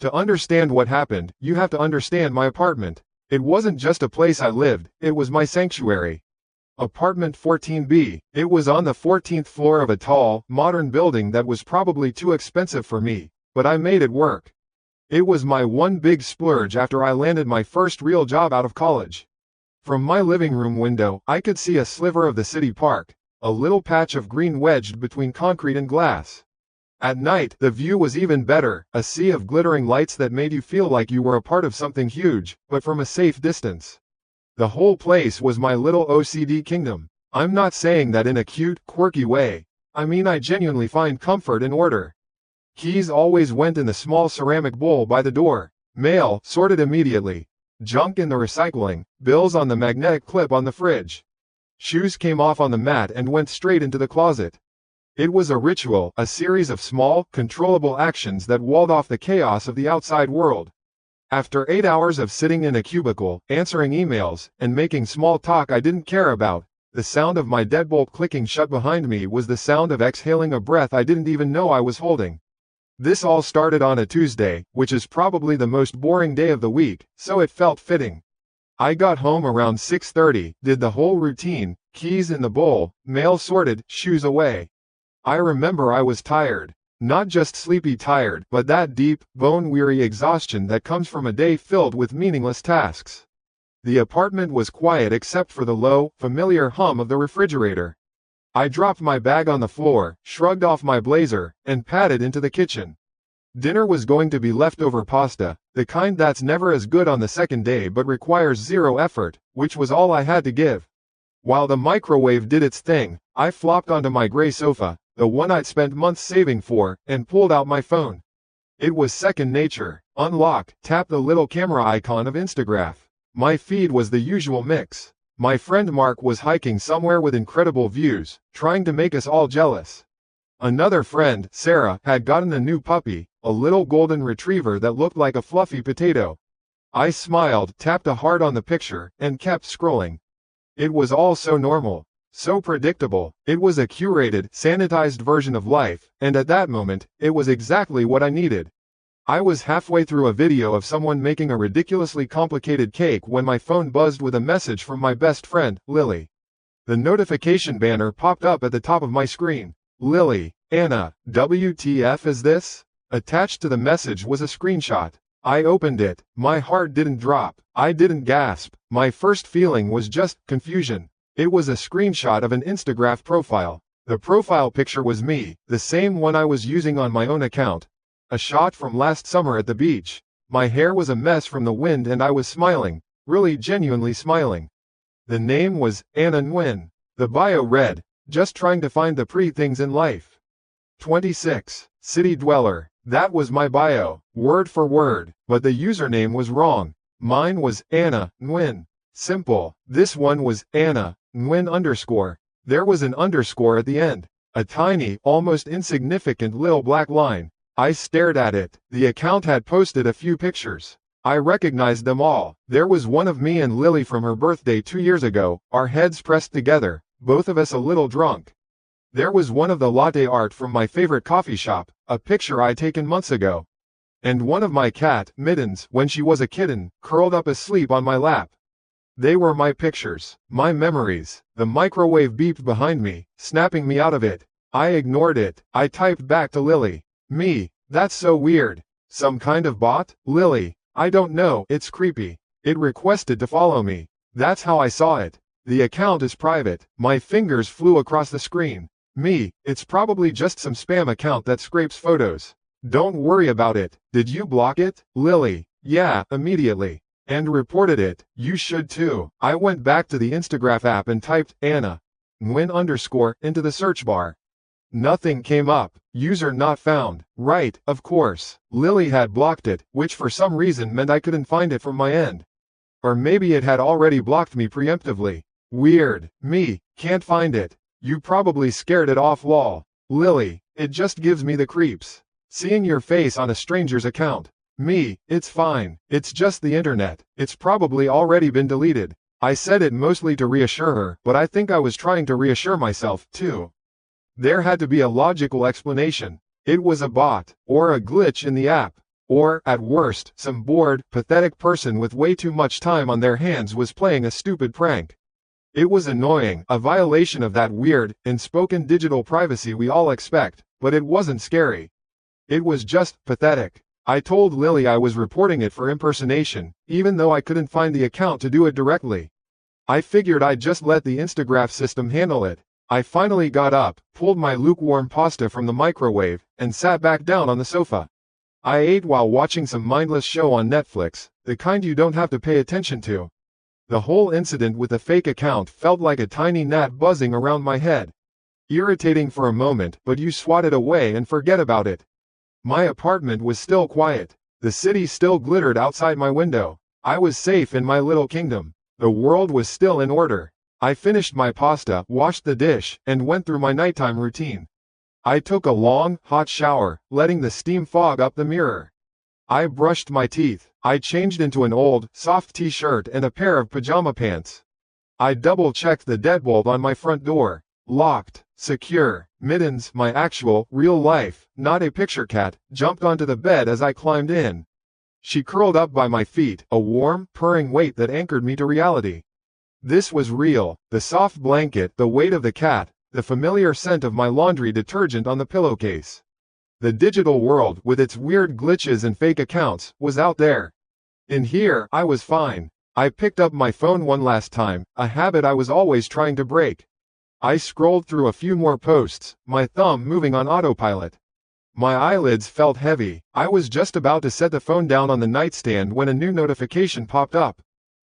To understand what happened, you have to understand my apartment. It wasn't just a place I lived, it was my sanctuary. Apartment 14B. It was on the 14th floor of a tall, modern building that was probably too expensive for me, but I made it work. It was my one big splurge after I landed my first real job out of college. From my living room window, I could see a sliver of the city park, a little patch of green wedged between concrete and glass. At night, the view was even better, a sea of glittering lights that made you feel like you were a part of something huge, but from a safe distance. The whole place was my little OCD kingdom. I'm not saying that in a cute, quirky way. I mean I genuinely find comfort in order. Keys always went in the small ceramic bowl by the door. Mail, sorted immediately. Junk in the recycling, bills on the magnetic clip on the fridge. Shoes came off on the mat and went straight into the closet. It was a ritual, a series of small, controllable actions that walled off the chaos of the outside world. After 8 hours of sitting in a cubicle, answering emails, and making small talk I didn't care about, the sound of my deadbolt clicking shut behind me was the sound of exhaling a breath I didn't even know I was holding. This all started on a Tuesday, which is probably the most boring day of the week, so it felt fitting. I got home around 6:30, did the whole routine, keys in the bowl, mail sorted, shoes away. I remember I was tired. Not just sleepy tired, but that deep, bone-weary exhaustion that comes from a day filled with meaningless tasks. The apartment was quiet except for the low, familiar hum of the refrigerator. I dropped my bag on the floor, shrugged off my blazer, and padded into the kitchen. Dinner was going to be leftover pasta, the kind that's never as good on the second day but requires zero effort, which was all I had to give. While the microwave did its thing, I flopped onto my gray sofa, the one I'd spent months saving for, and pulled out my phone. It was second nature. Unlock, tap the little camera icon of Instagram. My feed was the usual mix. My friend Mark was hiking somewhere with incredible views, trying to make us all jealous. Another friend, Sarah, had gotten a new puppy, a little golden retriever that looked like a fluffy potato. I smiled, tapped a heart on the picture, and kept scrolling. It was all so normal, so predictable. It was a curated, sanitized version of life, and at that moment, it was exactly what I needed. I was halfway through a video of someone making a ridiculously complicated cake when my phone buzzed with a message from my best friend, Lily. The notification banner popped up at the top of my screen. Lily, Anna, WTF is this? Attached to the message was a screenshot. I opened it. My heart didn't drop. I didn't gasp. My first feeling was just confusion. It was a screenshot of an Instagram profile. The profile picture was me, the same one I was using on my own account. A shot from last summer at the beach. My hair was a mess from the wind and I was smiling, really genuinely smiling. The name was Anna Nguyen. The bio read, just trying to find the pretty things in life. 26. City dweller. That was my bio, word for word, but the username was wrong. Mine was Anna Nguyen. Simple. This one was Anna Nguyen _. There was an underscore at the end. A tiny, almost insignificant little black line. I stared at it. The account had posted a few pictures. I recognized them all. There was one of me and Lily from her birthday 2 years ago, our heads pressed together, both of us a little drunk. There was one of the latte art from my favorite coffee shop, a picture I'd taken months ago. And one of my cat, Mittens, when she was a kitten, curled up asleep on my lap. They were my pictures, my memories. The microwave beeped behind me, snapping me out of it. I ignored it. I typed back to Lily. Me, that's so weird. Some kind of bot? Lily, I don't know, it's creepy. It requested to follow me. That's how I saw it. The account is private. My fingers flew across the screen. Me, it's probably just some spam account that scrapes photos. Don't worry about it. Did you block it? Lily, yeah, immediately. And reported it. You should too. I went back to the Instagram app and typed Anna Nguyen _ into the search bar. Nothing came up. User not found. Right, of course. Lily had blocked it, which for some reason meant I couldn't find it from my end. Or maybe it had already blocked me preemptively. Weird. Me, can't find it. You probably scared it off lol. Lily, it just gives me the creeps. Seeing your face on a stranger's account. Me, it's fine. It's just the internet. It's probably already been deleted. I said it mostly to reassure her, but I think I was trying to reassure myself, too. There had to be a logical explanation. It was a bot, or a glitch in the app. Or, at worst, some bored, pathetic person with way too much time on their hands was playing a stupid prank. It was annoying, a violation of that weird, unspoken digital privacy we all expect, but it wasn't scary. It was just pathetic. I told Lily I was reporting it for impersonation, even though I couldn't find the account to do it directly. I figured I'd just let the Instagraph system handle it. I finally got up, pulled my lukewarm pasta from the microwave, and sat back down on the sofa. I ate while watching some mindless show on Netflix, the kind you don't have to pay attention to. The whole incident with the fake account felt like a tiny gnat buzzing around my head. Irritating for a moment, but you swat it away and forget about it. My apartment was still quiet. The city still glittered outside my window. I was safe in my little kingdom. The world was still in order. I finished my pasta, washed the dish, and went through my nighttime routine. I took a long, hot shower, letting the steam fog up the mirror. I brushed my teeth. I changed into an old, soft t-shirt and a pair of pajama pants. I double-checked the deadbolt on my front door. Locked, secure. Mittens, my actual, real life, not a picture cat, jumped onto the bed as I climbed in. She curled up by my feet, a warm, purring weight that anchored me to reality. This was real, the soft blanket, the weight of the cat, the familiar scent of my laundry detergent on the pillowcase. The digital world, with its weird glitches and fake accounts, was out there. In here, I was fine. I picked up my phone one last time, a habit I was always trying to break. I scrolled through a few more posts, my thumb moving on autopilot. My eyelids felt heavy. I was just about to set the phone down on the nightstand when a new notification popped up.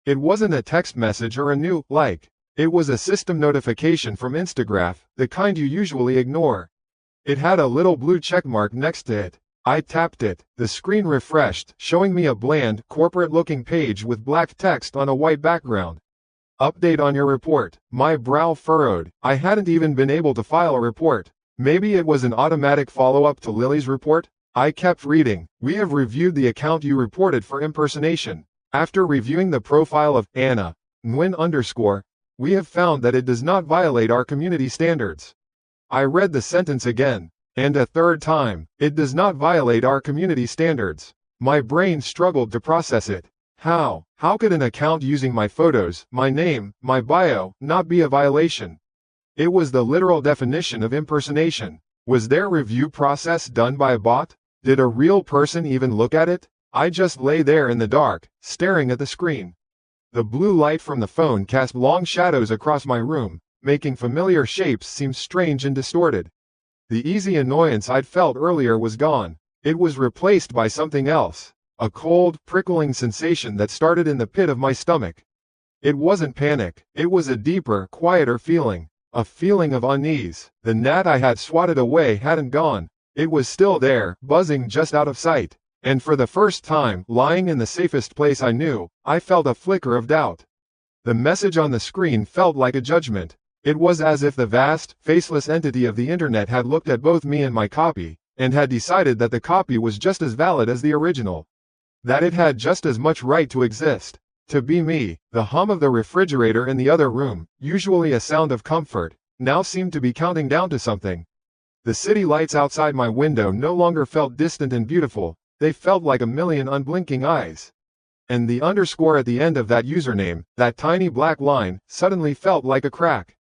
It wasn't a text message or a new like. It was a system notification from Instagraph, the kind you usually ignore. It had a little blue checkmark next to it. I tapped it. The screen refreshed, showing me a bland, corporate-looking page with black text on a white background. Update on your report. My brow furrowed. I hadn't even been able to file a report. Maybe it was an automatic follow-up to Lily's report? I kept reading. We have reviewed the account you reported for impersonation. After reviewing the profile of Anna Nguyen_, we have found that it does not violate our community standards. I read the sentence again. And a third time. It does not violate our community standards. My brain struggled to process it. How? How could an account using my photos, my name, my bio, not be a violation? It was the literal definition of impersonation. Was their review process done by a bot? Did a real person even look at it? I just lay there in the dark, staring at the screen. The blue light from the phone cast long shadows across my room, making familiar shapes seem strange and distorted. The easy annoyance I'd felt earlier was gone. It was replaced by something else. A cold, prickling sensation that started in the pit of my stomach. It wasn't panic. It was a deeper, quieter feeling. A feeling of unease. The gnat I had swatted away hadn't gone. It was still there, buzzing just out of sight. And for the first time, lying in the safest place I knew, I felt a flicker of doubt. The message on the screen felt like a judgment. It was as if the vast, faceless entity of the internet had looked at both me and my copy, and had decided that the copy was just as valid as the original. That it had just as much right to exist. To be me. The hum of the refrigerator in the other room, usually a sound of comfort, now seemed to be counting down to something. The city lights outside my window no longer felt distant and beautiful, they felt like a million unblinking eyes. And the underscore at the end of that username, that tiny black line, suddenly felt like a crack.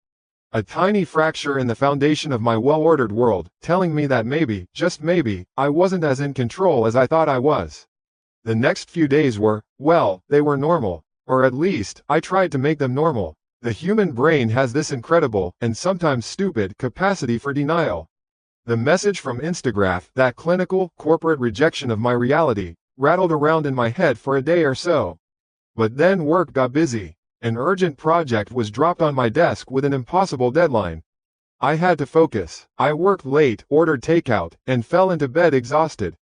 A tiny fracture in the foundation of my well-ordered world, telling me that maybe, just maybe, I wasn't as in control as I thought I was. The next few days were, well, they were normal. Or at least, I tried to make them normal. The human brain has this incredible, and sometimes stupid, capacity for denial. The message from Instagraph, that clinical, corporate rejection of my reality, rattled around in my head for a day or so. But then work got busy. An urgent project was dropped on my desk with an impossible deadline. I had to focus. I worked late, ordered takeout, and fell into bed exhausted.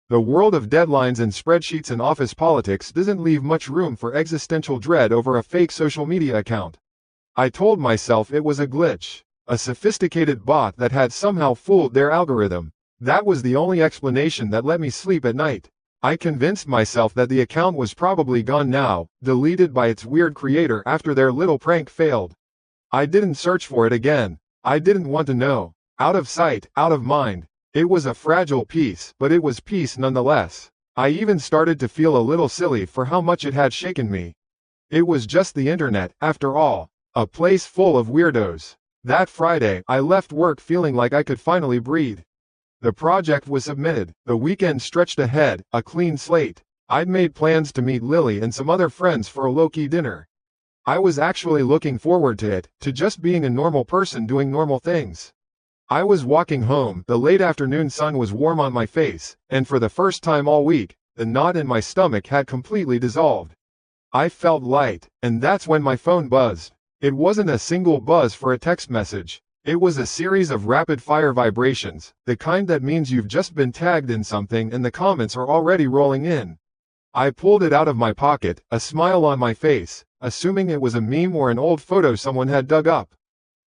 The world of deadlines and spreadsheets and office politics doesn't leave much room for existential dread over a fake social media account. I told myself it was a glitch, a sophisticated bot that had somehow fooled their algorithm. That was the only explanation that let me sleep at night. I convinced myself that the account was probably gone now, deleted by its weird creator after their little prank failed. I didn't search for it again. I didn't want to know. Out of sight, out of mind. It was a fragile peace, but it was peace nonetheless. I even started to feel a little silly for how much it had shaken me. It was just the internet, after all, a place full of weirdos. That Friday, I left work feeling like I could finally breathe. The project was submitted, the weekend stretched ahead, a clean slate. I'd made plans to meet Lily and some other friends for a low-key dinner. I was actually looking forward to it, to just being a normal person doing normal things. I was walking home, the late afternoon sun was warm on my face, and for the first time all week, the knot in my stomach had completely dissolved. I felt light, and that's when my phone buzzed. It wasn't a single buzz for a text message. It was a series of rapid-fire vibrations, the kind that means you've just been tagged in something and the comments are already rolling in. I pulled it out of my pocket, a smile on my face, assuming it was a meme or an old photo someone had dug up.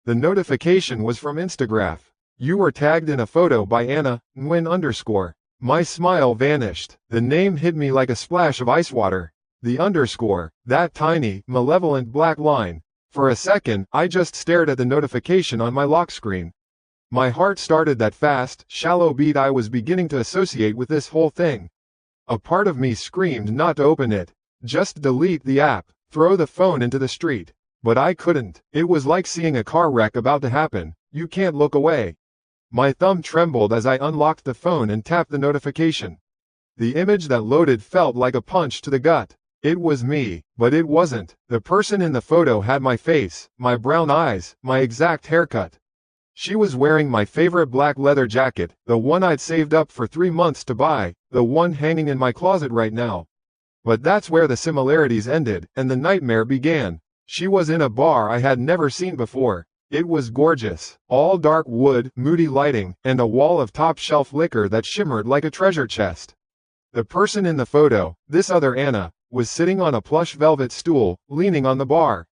The notification was from Instagram. You were tagged in a photo by Anna, Nguyen_. My smile vanished. The name hit me like a splash of ice water. The underscore, that tiny, malevolent black line. For a second, I just stared at the notification on my lock screen. My heart started that fast, shallow beat I was beginning to associate with this whole thing. A part of me screamed not to open it. Just delete the app, throw the phone into the street. But I couldn't. It was like seeing a car wreck about to happen. You can't look away. My thumb trembled as I unlocked the phone and tapped the notification. The image that loaded felt like a punch to the gut. It was me, but it wasn't. The person in the photo had my face, my brown eyes, my exact haircut. She was wearing my favorite black leather jacket, the one I'd saved up for 3 months to buy, the one hanging in my closet right now. But that's where the similarities ended, and the nightmare began. She was in a bar I had never seen before. It was gorgeous, all dark wood, moody lighting, and a wall of top-shelf liquor that shimmered like a treasure chest. The person in the photo, this other Anna, was sitting on a plush velvet stool, leaning on the bar.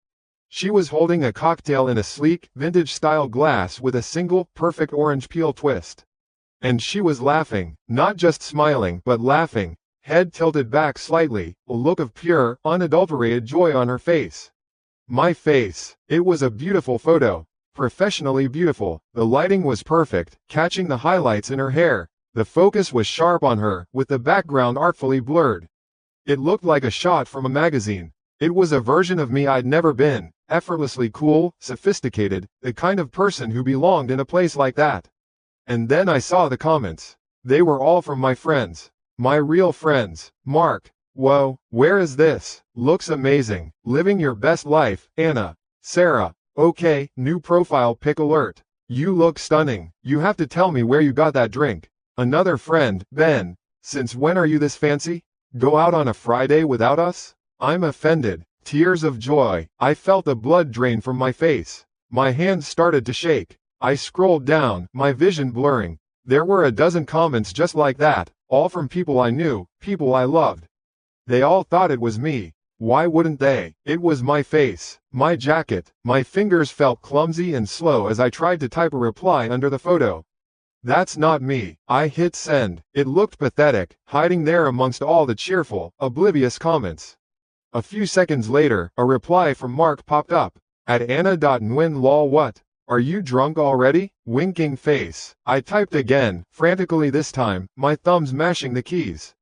She was holding a cocktail in a sleek, vintage-style glass with a single, perfect orange peel twist. And she was laughing, not just smiling, but laughing, head tilted back slightly, a look of pure, unadulterated joy on her face. My face. It was a beautiful photo. Professionally beautiful. The lighting was perfect, catching the highlights in her hair. The focus was sharp on her, with the background artfully blurred. It looked like a shot from a magazine. It was a version of me I'd never been, effortlessly cool, sophisticated, the kind of person who belonged in a place like that. And then I saw the comments. They were all from my friends. My real friends. Mark. Whoa, where is this? Looks amazing. Living your best life, Anna. Sarah. Okay, new profile pic alert. You look stunning. You have to tell me where you got that drink. Another friend, Ben. Since when are you this fancy? Go out on a Friday without us? I'm offended. Tears of joy. I felt the blood drain from my face. My hands started to shake. I scrolled down, my vision blurring. There were a dozen comments just like that, all from people I knew, people I loved. They all thought it was me. Why wouldn't they? It was my face, my jacket. My fingers felt clumsy and slow as I tried to type a reply under the photo. That's not me. I hit send. It looked pathetic, hiding there amongst all the cheerful, oblivious comments. A few seconds later, a reply from Mark popped up. At Anna.Nguyen lol what? Are you drunk already? Winking face. I typed again, frantically this time, my thumbs mashing the keys.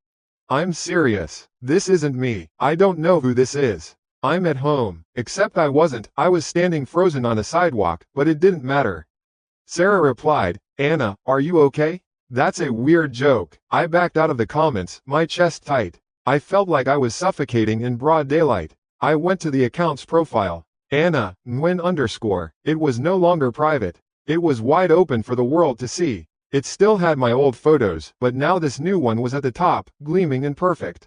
I'm serious. This isn't me. I don't know who this is. I'm at home. Except I wasn't. I was standing frozen on a sidewalk, but it didn't matter. Sarah replied, Anna, are you okay? That's a weird joke. I backed out of the comments, my chest tight. I felt like I was suffocating in broad daylight. I went to the account's profile. Anna, Nguyen_. It was no longer private. It was wide open for the world to see. It still had my old photos, but now this new one was at the top, gleaming and perfect.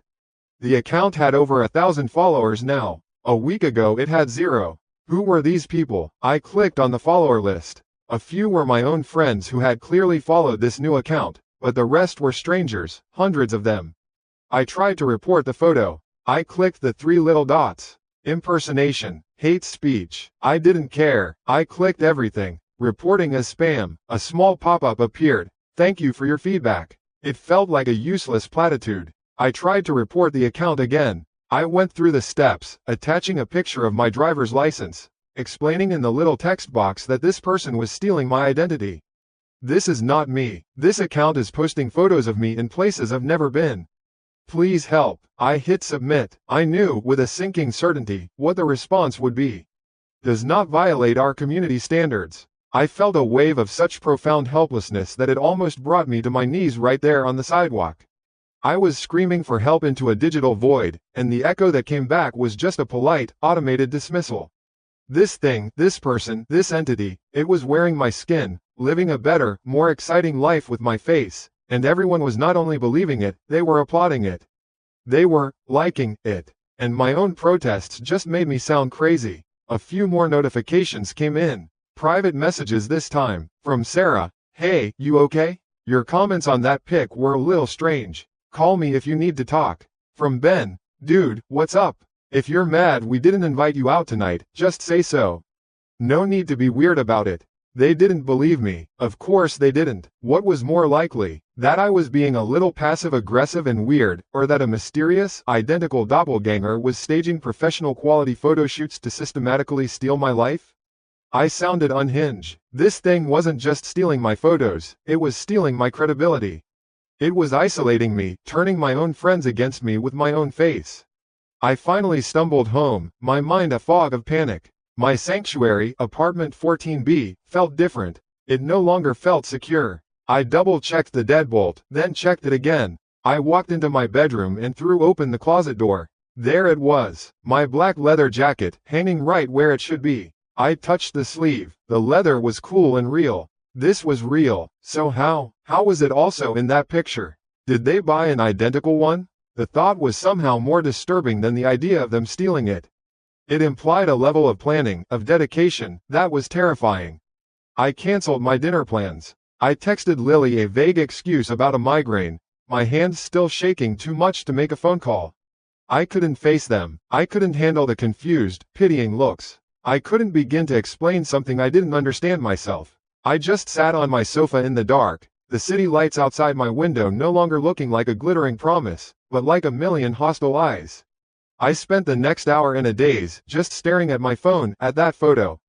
The account had over 1,000 followers now. A week ago it had 0. Who were these people? I clicked on the follower list. A few were my own friends who had clearly followed this new account, but the rest were strangers, hundreds of them. I tried to report the photo. I clicked the 3 little dots. Impersonation, hate speech. I didn't care. I clicked everything. Reporting as spam. A small pop-up appeared. Thank you for your feedback. It felt like a useless platitude. I tried to report the account again. I went through the steps, attaching a picture of my driver's license, explaining in the little text box that this person was stealing my identity. This is not me. This account is posting photos of me in places I've never been. Please help. I hit submit. I knew, with a sinking certainty, what the response would be. Does not violate our community standards. I felt a wave of such profound helplessness that it almost brought me to my knees right there on the sidewalk. I was screaming for help into a digital void, and the echo that came back was just a polite, automated dismissal. This thing, this person, this entity, it was wearing my skin, living a better, more exciting life with my face, and everyone was not only believing it, they were applauding it. They were liking it. And my own protests just made me sound crazy. A few more notifications came in. Private messages this time, from Sarah. Hey, you okay? Your comments on that pic were a little strange. Call me if you need to talk. From Ben. Dude, what's up? If you're mad we didn't invite you out tonight, just say so. No need to be weird about it. They didn't believe me. Of course they didn't. What was more likely? That I was being a little passive-aggressive and weird, or that a mysterious, identical doppelganger was staging professional quality photo shoots to systematically steal my life? I sounded unhinged. This thing wasn't just stealing my photos, it was stealing my credibility. It was isolating me, turning my own friends against me with my own face. I finally stumbled home, my mind a fog of panic. My sanctuary, apartment 14B, felt different. It no longer felt secure. I double-checked the deadbolt, then checked it again. I walked into my bedroom and threw open the closet door. There it was, my black leather jacket, hanging right where it should be. I touched the sleeve. The leather was cool and real. This was real. So how was it also in that picture? Did they buy an identical one? The thought was somehow more disturbing than the idea of them stealing it. It implied a level of planning, of dedication, that was terrifying. I canceled my dinner plans. I texted Lily a vague excuse about a migraine, my hands still shaking too much to make a phone call. I couldn't face them. I couldn't handle the confused, pitying looks. I couldn't begin to explain something I didn't understand myself. I just sat on my sofa in the dark, the city lights outside my window no longer looking like a glittering promise, but like a million hostile eyes. I spent the next hour in a daze, just staring at my phone, at that photo.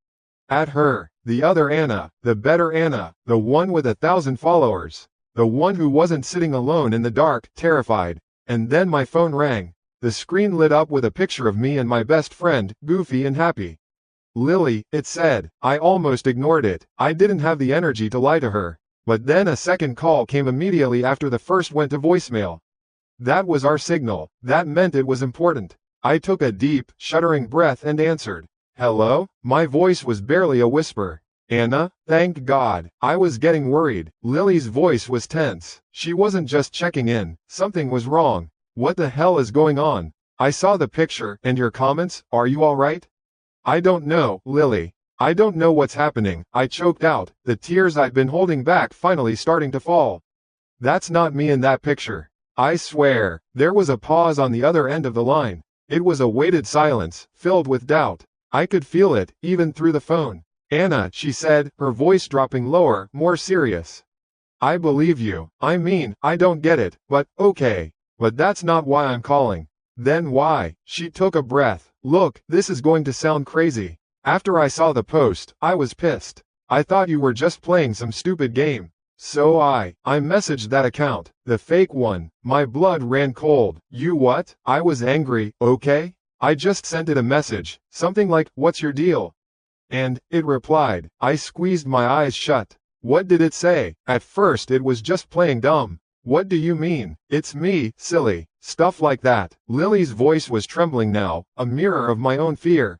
At her, the other Anna, the better Anna, the one with 1,000 followers. The one who wasn't sitting alone in the dark, terrified. And then my phone rang. The screen lit up with a picture of me and my best friend, goofy and happy. Lily, it said. I almost ignored it. I didn't have the energy to lie to her. But then a second call came immediately after the first went to voicemail. That was our signal. That meant it was important. I took a deep, shuddering breath and answered. Hello? My voice was barely a whisper. Anna? Thank God. I was getting worried. Lily's voice was tense. She wasn't just checking in. Something was wrong. What the hell is going on? I saw the picture, and your comments. Are you alright? I don't know, Lily. I don't know what's happening. I choked out, the tears I'd been holding back finally starting to fall. That's not me in that picture. I swear. There was a pause on the other end of the line. It was a weighted silence, filled with doubt. I could feel it, even through the phone. Anna, she said, her voice dropping lower, more serious. I believe you. I mean, I don't get it, but, okay. But that's not why I'm calling. Then why? She took a breath. Look, this is going to sound crazy. After I saw the post, I was pissed. I thought you were just playing some stupid game. So I messaged that account, the fake one. My blood ran cold. You what? I was angry, okay? I just sent it a message, something like, what's your deal? And it replied. I squeezed my eyes shut. What did it say? At first it was just playing dumb. What do you mean? It's me, silly. Stuff like that. Lily's voice was trembling now, a mirror of my own fear.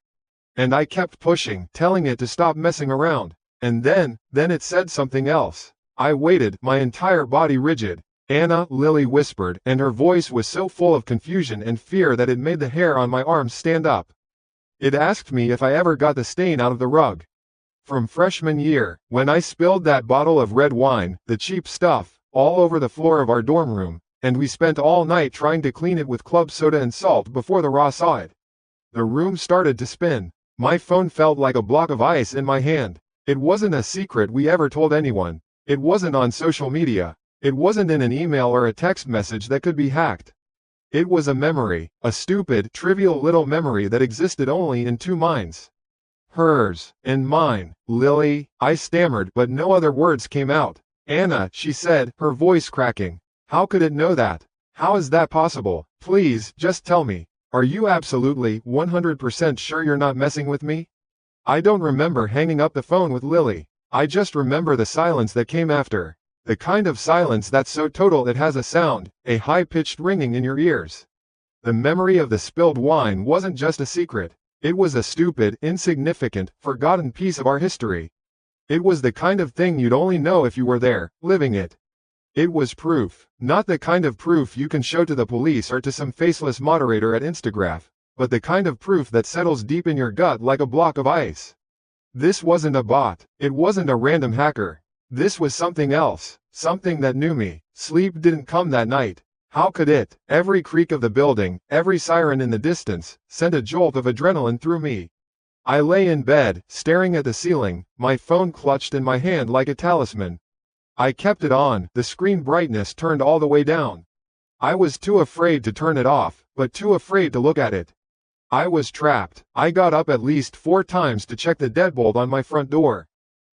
And I kept pushing, telling it to stop messing around. And then it said something else. I waited, my entire body rigid. Anna, Lily whispered, and her voice was so full of confusion and fear that it made the hair on my arms stand up. It asked me if I ever got the stain out of the rug. From freshman year, when I spilled that bottle of red wine, the cheap stuff, all over the floor of our dorm room, and we spent all night trying to clean it with club soda and salt before the raw saw it. The room started to spin. My phone felt like a block of ice in my hand. It wasn't a secret we ever told anyone. It wasn't on social media. It wasn't in an email or a text message that could be hacked. It was a memory, a stupid, trivial little memory that existed only in two minds. Hers, and mine. Lily, I stammered, but no other words came out. Anna, she said, her voice cracking. How could it know that? How is that possible? Please, just tell me. Are you absolutely 100% sure you're not messing with me? I don't remember hanging up the phone with Lily. I just remember the silence that came after. The kind of silence that's so total it has a sound, a high-pitched ringing in your ears. The memory of the spilled wine wasn't just a secret. It was a stupid, insignificant, forgotten piece of our history. It was the kind of thing you'd only know if you were there, living it. It was proof, not the kind of proof you can show to the police or to some faceless moderator at Instagram, but the kind of proof that settles deep in your gut like a block of ice. This wasn't a bot. It wasn't a random hacker. This was something else, something that knew me. Sleep didn't come that night. How could it? Every creak of the building, every siren in the distance, sent a jolt of adrenaline through me. I lay in bed, staring at the ceiling, my phone clutched in my hand like a talisman. I kept it on, the screen brightness turned all the way down. I was too afraid to turn it off, but too afraid to look at it. I was trapped. I got up at least 4 times to check the deadbolt on my front door.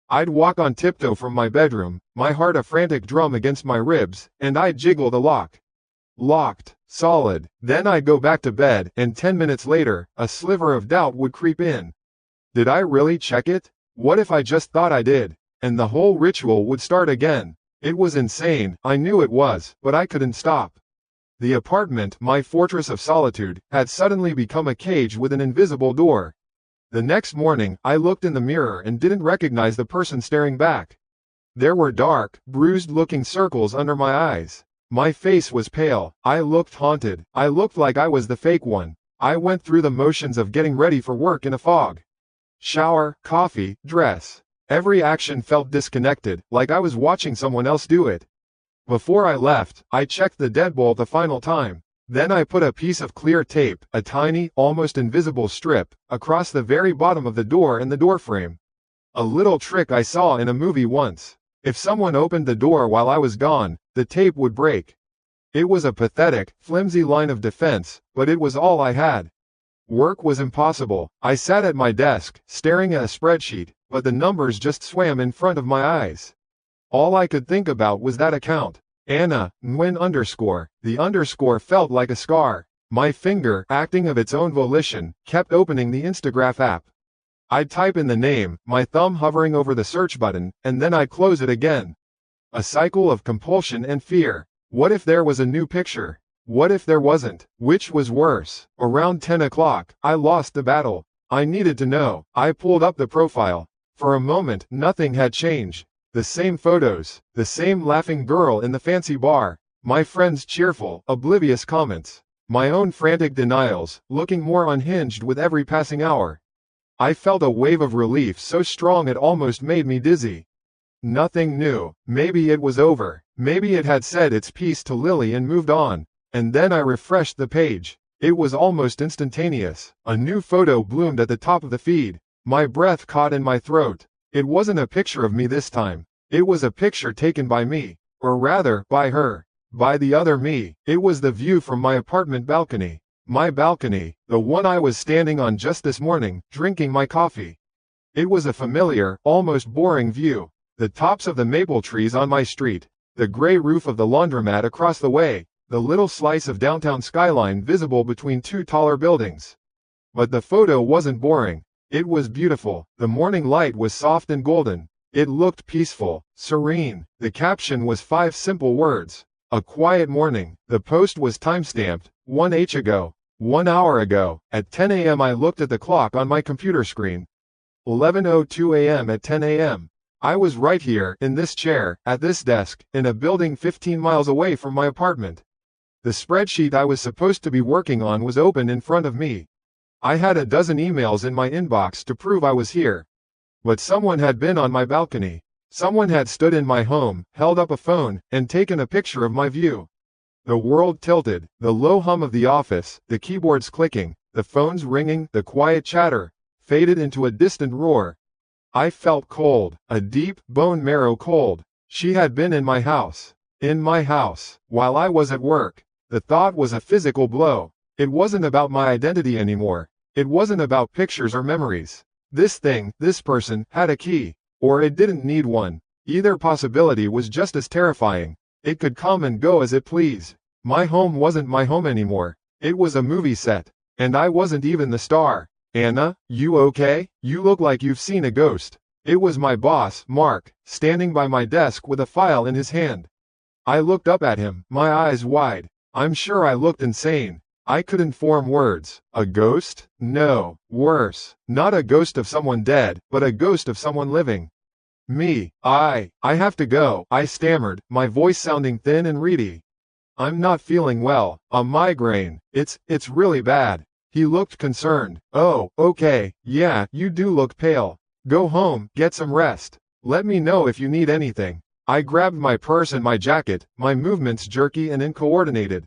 I'd walk on tiptoe from my bedroom, my heart a frantic drum against my ribs, and I'd jiggle the lock. Locked. Solid. Then I'd go back to bed, and 10 minutes later, a sliver of doubt would creep in. Did I really check it? What if I just thought I did? And the whole ritual would start again. It was insane, I knew it was, but I couldn't stop. The apartment, my fortress of solitude, had suddenly become a cage with an invisible door. The next morning, I looked in the mirror and didn't recognize the person staring back. There were dark, bruised-looking circles under my eyes. My face was pale. I looked haunted. I looked like I was the fake one. I went through the motions of getting ready for work in a fog. Shower, coffee, dress. Every action felt disconnected, like I was watching someone else do it. Before I left, I checked the deadbolt the final time. Then I put a piece of clear tape, a tiny, almost invisible strip, across the very bottom of the door and the doorframe. A little trick I saw in a movie once. If someone opened the door while I was gone, the tape would break. It was a pathetic, flimsy line of defense, but it was all I had. Work was impossible. I sat at my desk, staring at a spreadsheet, but the numbers just swam in front of my eyes. All I could think about was that account. Anna, Nguyen _. The underscore felt like a scar. My finger, acting of its own volition, kept opening the Instagram app. I'd type in the name, my thumb hovering over the search button, and then I'd close it again. A cycle of compulsion and fear. What if there was a new picture? What if there wasn't? Which was worse? Around 10 o'clock, I lost the battle. I needed to know. I pulled up the profile. For a moment, nothing had changed. The same photos, the same laughing girl in the fancy bar, my friends' cheerful, oblivious comments, my own frantic denials, looking more unhinged with every passing hour. I felt a wave of relief so strong it almost made me dizzy. Nothing new. Maybe it was over. Maybe it had said its piece to Lily and moved on. And then I refreshed the page. It was almost instantaneous. A new photo bloomed at the top of the feed. My breath caught in my throat. It wasn't a picture of me this time. It was a picture taken by me. Or rather, by her. By the other me. It was the view from my apartment balcony. My balcony, the one I was standing on just this morning, drinking my coffee. It was a familiar, almost boring view. The tops of the maple trees on my street, the gray roof of the laundromat across the way, the little slice of downtown skyline visible between 2 taller buildings. But the photo wasn't boring. It was beautiful. The morning light was soft and golden. It looked peaceful, serene. The caption was 5 simple words. A quiet morning. The post was timestamped, 1h ago. 1 hour ago, at 10 a.m. I looked at the clock on my computer screen. 11:02 a.m. At 10 a.m. I was right here, in this chair, at this desk, in a building 15 miles away from my apartment. The spreadsheet I was supposed to be working on was open in front of me. I had a dozen emails in my inbox to prove I was here. But someone had been on my balcony. Someone had stood in my home, held up a phone, and taken a picture of my view. The world tilted, the low hum of the office, the keyboards clicking, the phones ringing, the quiet chatter, faded into a distant roar. I felt cold, a deep, bone marrow cold. She had been in my house. In my house, while I was at work. The thought was a physical blow. It wasn't about my identity anymore. It wasn't about pictures or memories. This thing, this person, had a key. Or it didn't need one. Either possibility was just as terrifying. It could come and go as it pleased. My home wasn't my home anymore. It was a movie set. And I wasn't even the star. Anna, you okay? You look like you've seen a ghost. It was my boss, Mark, standing by my desk with a file in his hand. I looked up at him, my eyes wide. I'm sure I looked insane. I couldn't form words. A ghost? No, worse. Not a ghost of someone dead, but a ghost of someone living. Me. I have to go, I stammered, my voice sounding thin and reedy. I'm not feeling well. A migraine. It's really bad. He looked concerned. Oh, okay, yeah, you do look pale. Go home, get some rest. Let me know if you need anything. I grabbed my purse and my jacket, my movements jerky and uncoordinated.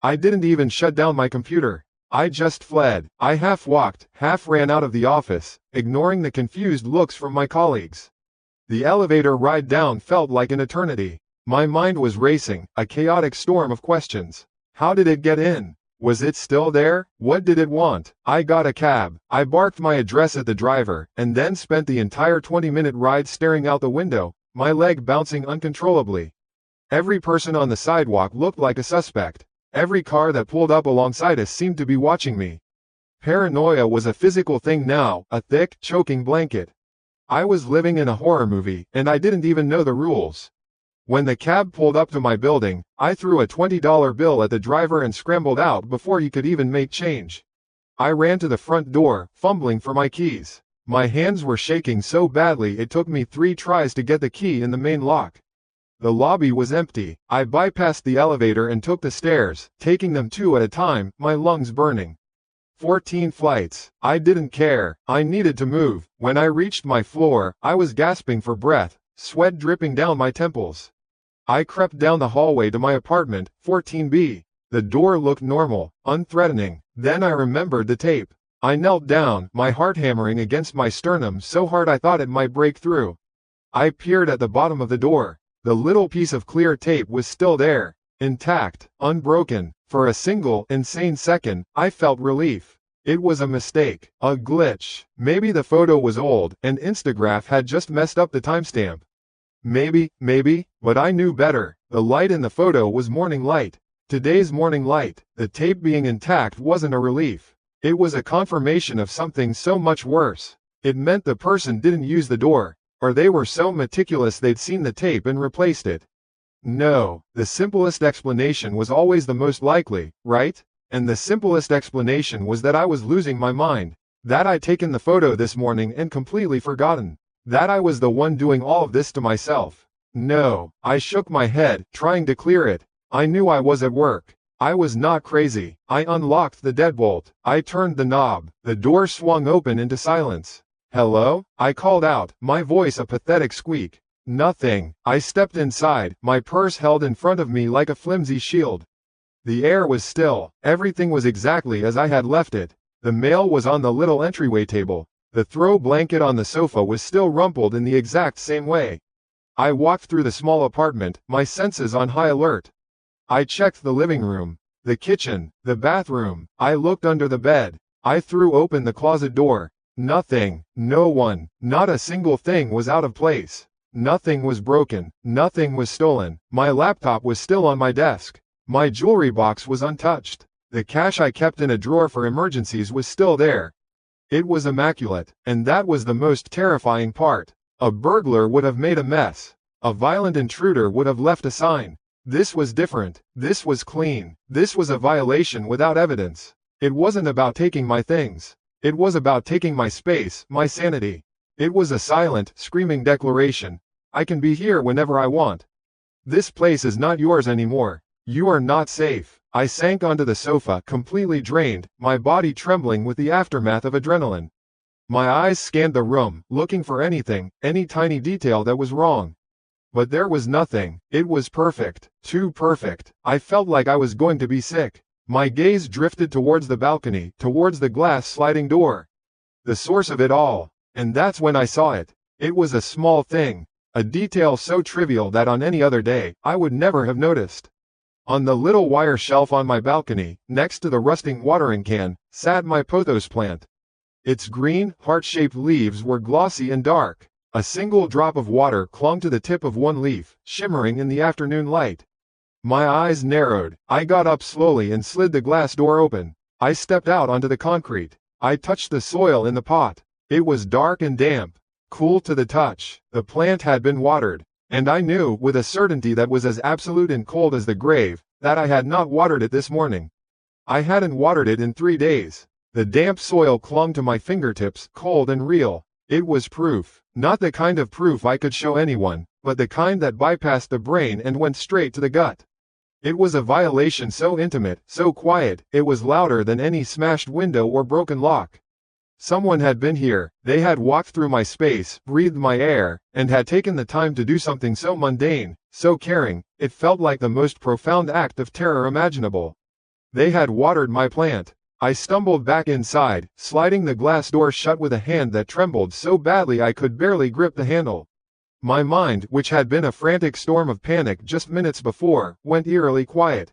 I didn't even shut down my computer. I just fled. I half walked, half ran out of the office, ignoring the confused looks from my colleagues. The elevator ride down felt like an eternity. My mind was racing, a chaotic storm of questions. How did it get in? Was it still there? What did it want? I got a cab. I barked my address at the driver, and then spent the entire 20-minute ride staring out the window, my leg bouncing uncontrollably. Every person on the sidewalk looked like a suspect. Every car that pulled up alongside us seemed to be watching me. Paranoia was a physical thing now, a thick, choking blanket. I was living in a horror movie, and I didn't even know the rules. When the cab pulled up to my building, I threw a $20 bill at the driver and scrambled out before he could even make change. I ran to the front door, fumbling for my keys. My hands were shaking so badly it took me 3 tries to get the key in the main lock. The lobby was empty. I bypassed the elevator and took the stairs, taking them 2 at a time, my lungs burning. 14 flights. I didn't care. I needed to move. When I reached my floor, I was gasping for breath, sweat dripping down my temples. I crept down the hallway to my apartment, 14B. The door looked normal, unthreatening. Then I remembered the tape. I knelt down, my heart hammering against my sternum so hard I thought it might break through. I peered at the bottom of the door. The little piece of clear tape was still there, intact, unbroken. For a single, insane second, I felt relief. It was a mistake, a glitch. Maybe the photo was old, and Instagraph had just messed up the timestamp. Maybe, but I knew better. The light in the photo was morning light. Today's morning light. The tape being intact wasn't a relief. It was a confirmation of something so much worse. It meant the person didn't use the door, or they were so meticulous they'd seen the tape and replaced it. No, the simplest explanation was always the most likely, right? And the simplest explanation was that I was losing my mind. That I'd taken the photo this morning and completely forgotten. That I was the one doing all of this to myself. No, I shook my head, trying to clear it. I knew I was at work. I was not crazy. I unlocked the deadbolt. I turned the knob. The door swung open into silence. Hello? I called out, my voice a pathetic squeak. Nothing. I stepped inside, my purse held in front of me like a flimsy shield. The air was still. Everything was exactly as I had left it. The mail was on the little entryway table. The throw blanket on the sofa was still rumpled in the exact same way. I walked through the small apartment, my senses on high alert. I checked the living room, the kitchen, the bathroom. I looked under the bed. I threw open the closet door. Nothing, no one, not a single thing was out of place. Nothing was broken, nothing was stolen. My laptop was still on my desk. My jewelry box was untouched. The cash I kept in a drawer for emergencies was still there. It was immaculate, and that was the most terrifying part. A burglar would have made a mess. A violent intruder would have left a sign. This was different. This was clean. This was a violation without evidence. It wasn't about taking my things. It was about taking my space, my sanity. It was a silent, screaming declaration. I can be here whenever I want. This place is not yours anymore. You are not safe. I sank onto the sofa, completely drained, my body trembling with the aftermath of adrenaline. My eyes scanned the room, looking for anything, any tiny detail that was wrong. But there was nothing. It was perfect. Too perfect. I felt like I was going to be sick. My gaze drifted towards the balcony, towards the glass sliding door. The source of it all. And that's when I saw it. It was a small thing. A detail so trivial that on any other day, I would never have noticed. On the little wire shelf on my balcony, next to the rusting watering can, sat my pothos plant. Its green, heart-shaped leaves were glossy and dark. A single drop of water clung to the tip of one leaf, shimmering in the afternoon light. My eyes narrowed. I got up slowly and slid the glass door open. I stepped out onto the concrete. I touched the soil in the pot. It was dark and damp, cool to the touch. The plant had been watered, and I knew, with a certainty that was as absolute and cold as the grave, that I had not watered it this morning. I hadn't watered it in 3 days. The damp soil clung to my fingertips, cold and real. It was proof. Not the kind of proof I could show anyone, but the kind that bypassed the brain and went straight to the gut. It was a violation so intimate, so quiet, it was louder than any smashed window or broken lock. Someone had been here, they had walked through my space, breathed my air, and had taken the time to do something so mundane, so caring, it felt like the most profound act of terror imaginable. They had watered my plant. I stumbled back inside, sliding the glass door shut with a hand that trembled so badly I could barely grip the handle. My mind, which had been a frantic storm of panic just minutes before, went eerily quiet.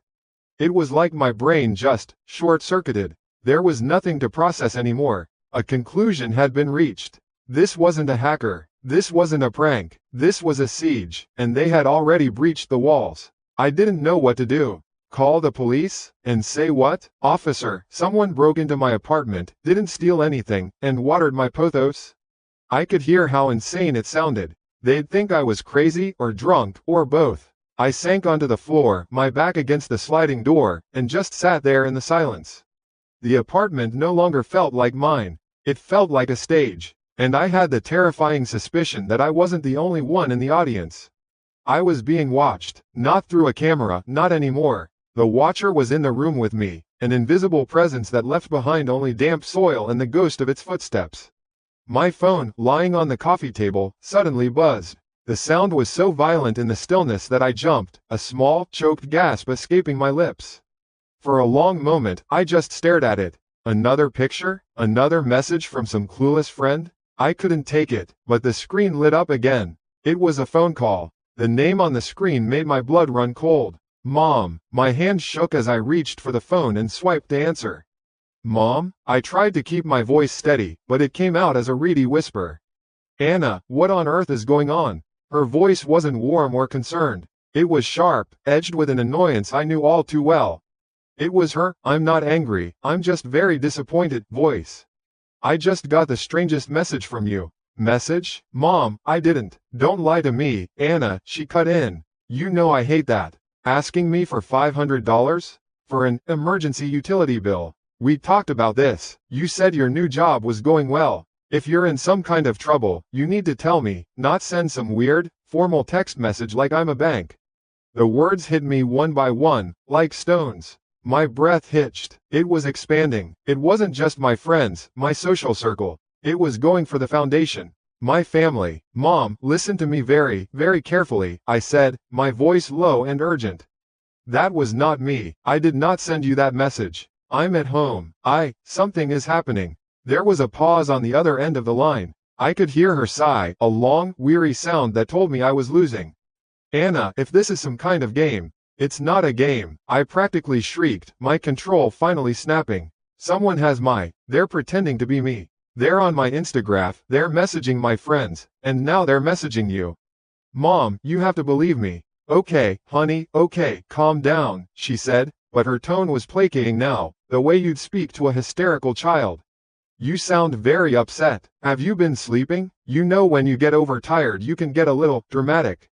It was like my brain just short-circuited. There was nothing to process anymore. A conclusion had been reached. This wasn't a hacker. This wasn't a prank. This was a siege, and they had already breached the walls. I didn't know what to do. Call the police? And say what? Officer, someone broke into my apartment, didn't steal anything, and watered my pothos? I could hear how insane it sounded. They'd think I was crazy, or drunk, or both. I sank onto the floor, my back against the sliding door, and just sat there in the silence. The apartment no longer felt like mine. It felt like a stage, and I had the terrifying suspicion that I wasn't the only one in the audience. I was being watched, not through a camera, not anymore. The watcher was in the room with me, an invisible presence that left behind only damp soil and the ghost of its footsteps. My phone, lying on the coffee table, suddenly buzzed. The sound was so violent in the stillness that I jumped, a small, choked gasp escaping my lips. For a long moment, I just stared at it. Another picture? Another message from some clueless friend? I couldn't take it, but the screen lit up again. It was a phone call. The name on the screen made my blood run cold. Mom. My hand shook as I reached for the phone and swiped to answer. Mom? I tried to keep my voice steady, but it came out as a reedy whisper. Anna, what on earth is going on? Her voice wasn't warm or concerned. It was sharp, edged with an annoyance I knew all too well. It was her, I'm not angry, I'm just very disappointed, voice. I just got the strangest message from you. Message? Mom, I didn't. Don't lie to me, Anna, she cut in. You know I hate that. Asking me for $500? For an emergency utility bill. We talked about this. You said your new job was going well. If you're in some kind of trouble, you need to tell me, not send some weird, formal text message like I'm a bank. The words hit me one by one, like stones. My breath hitched. It was expanding. It wasn't just my friends, my social circle. It was going for the foundation. My family. Mom, listen to me very, very carefully, I said, my voice low and urgent. That was not me. I did not send you that message. I'm at home. Something is happening. There was a pause on the other end of the line. I could hear her sigh, a long, weary sound that told me I was losing. Anna, if this is some kind of game. It's not a game, I practically shrieked, my control finally snapping. Someone has they're pretending to be me. They're on my Instagram, they're messaging my friends, and now they're messaging you. Mom, you have to believe me. Okay, honey, okay, calm down, she said, but her tone was placating now, the way you'd speak to a hysterical child. You sound very upset. Have you been sleeping? You know when you get overtired you can get a little dramatic.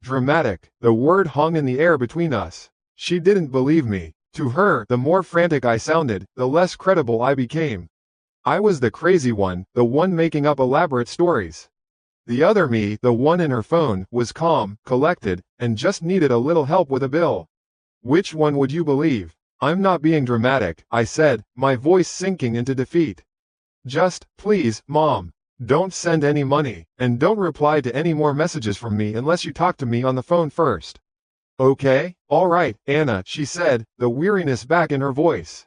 Dramatic. The word hung in the air between us. She didn't believe me. To her, the more frantic I sounded, the less credible I became. I was the crazy one, the one making up elaborate stories. The other me, the one in her phone, was calm, collected, and just needed a little help with a bill. Which one would you believe? I'm not being dramatic, I said, my voice sinking into defeat. Just, please, Mom. Don't send any money, and don't reply to any more messages from me unless you talk to me on the phone first. Okay, all right, Anna, she said, the weariness back in her voice.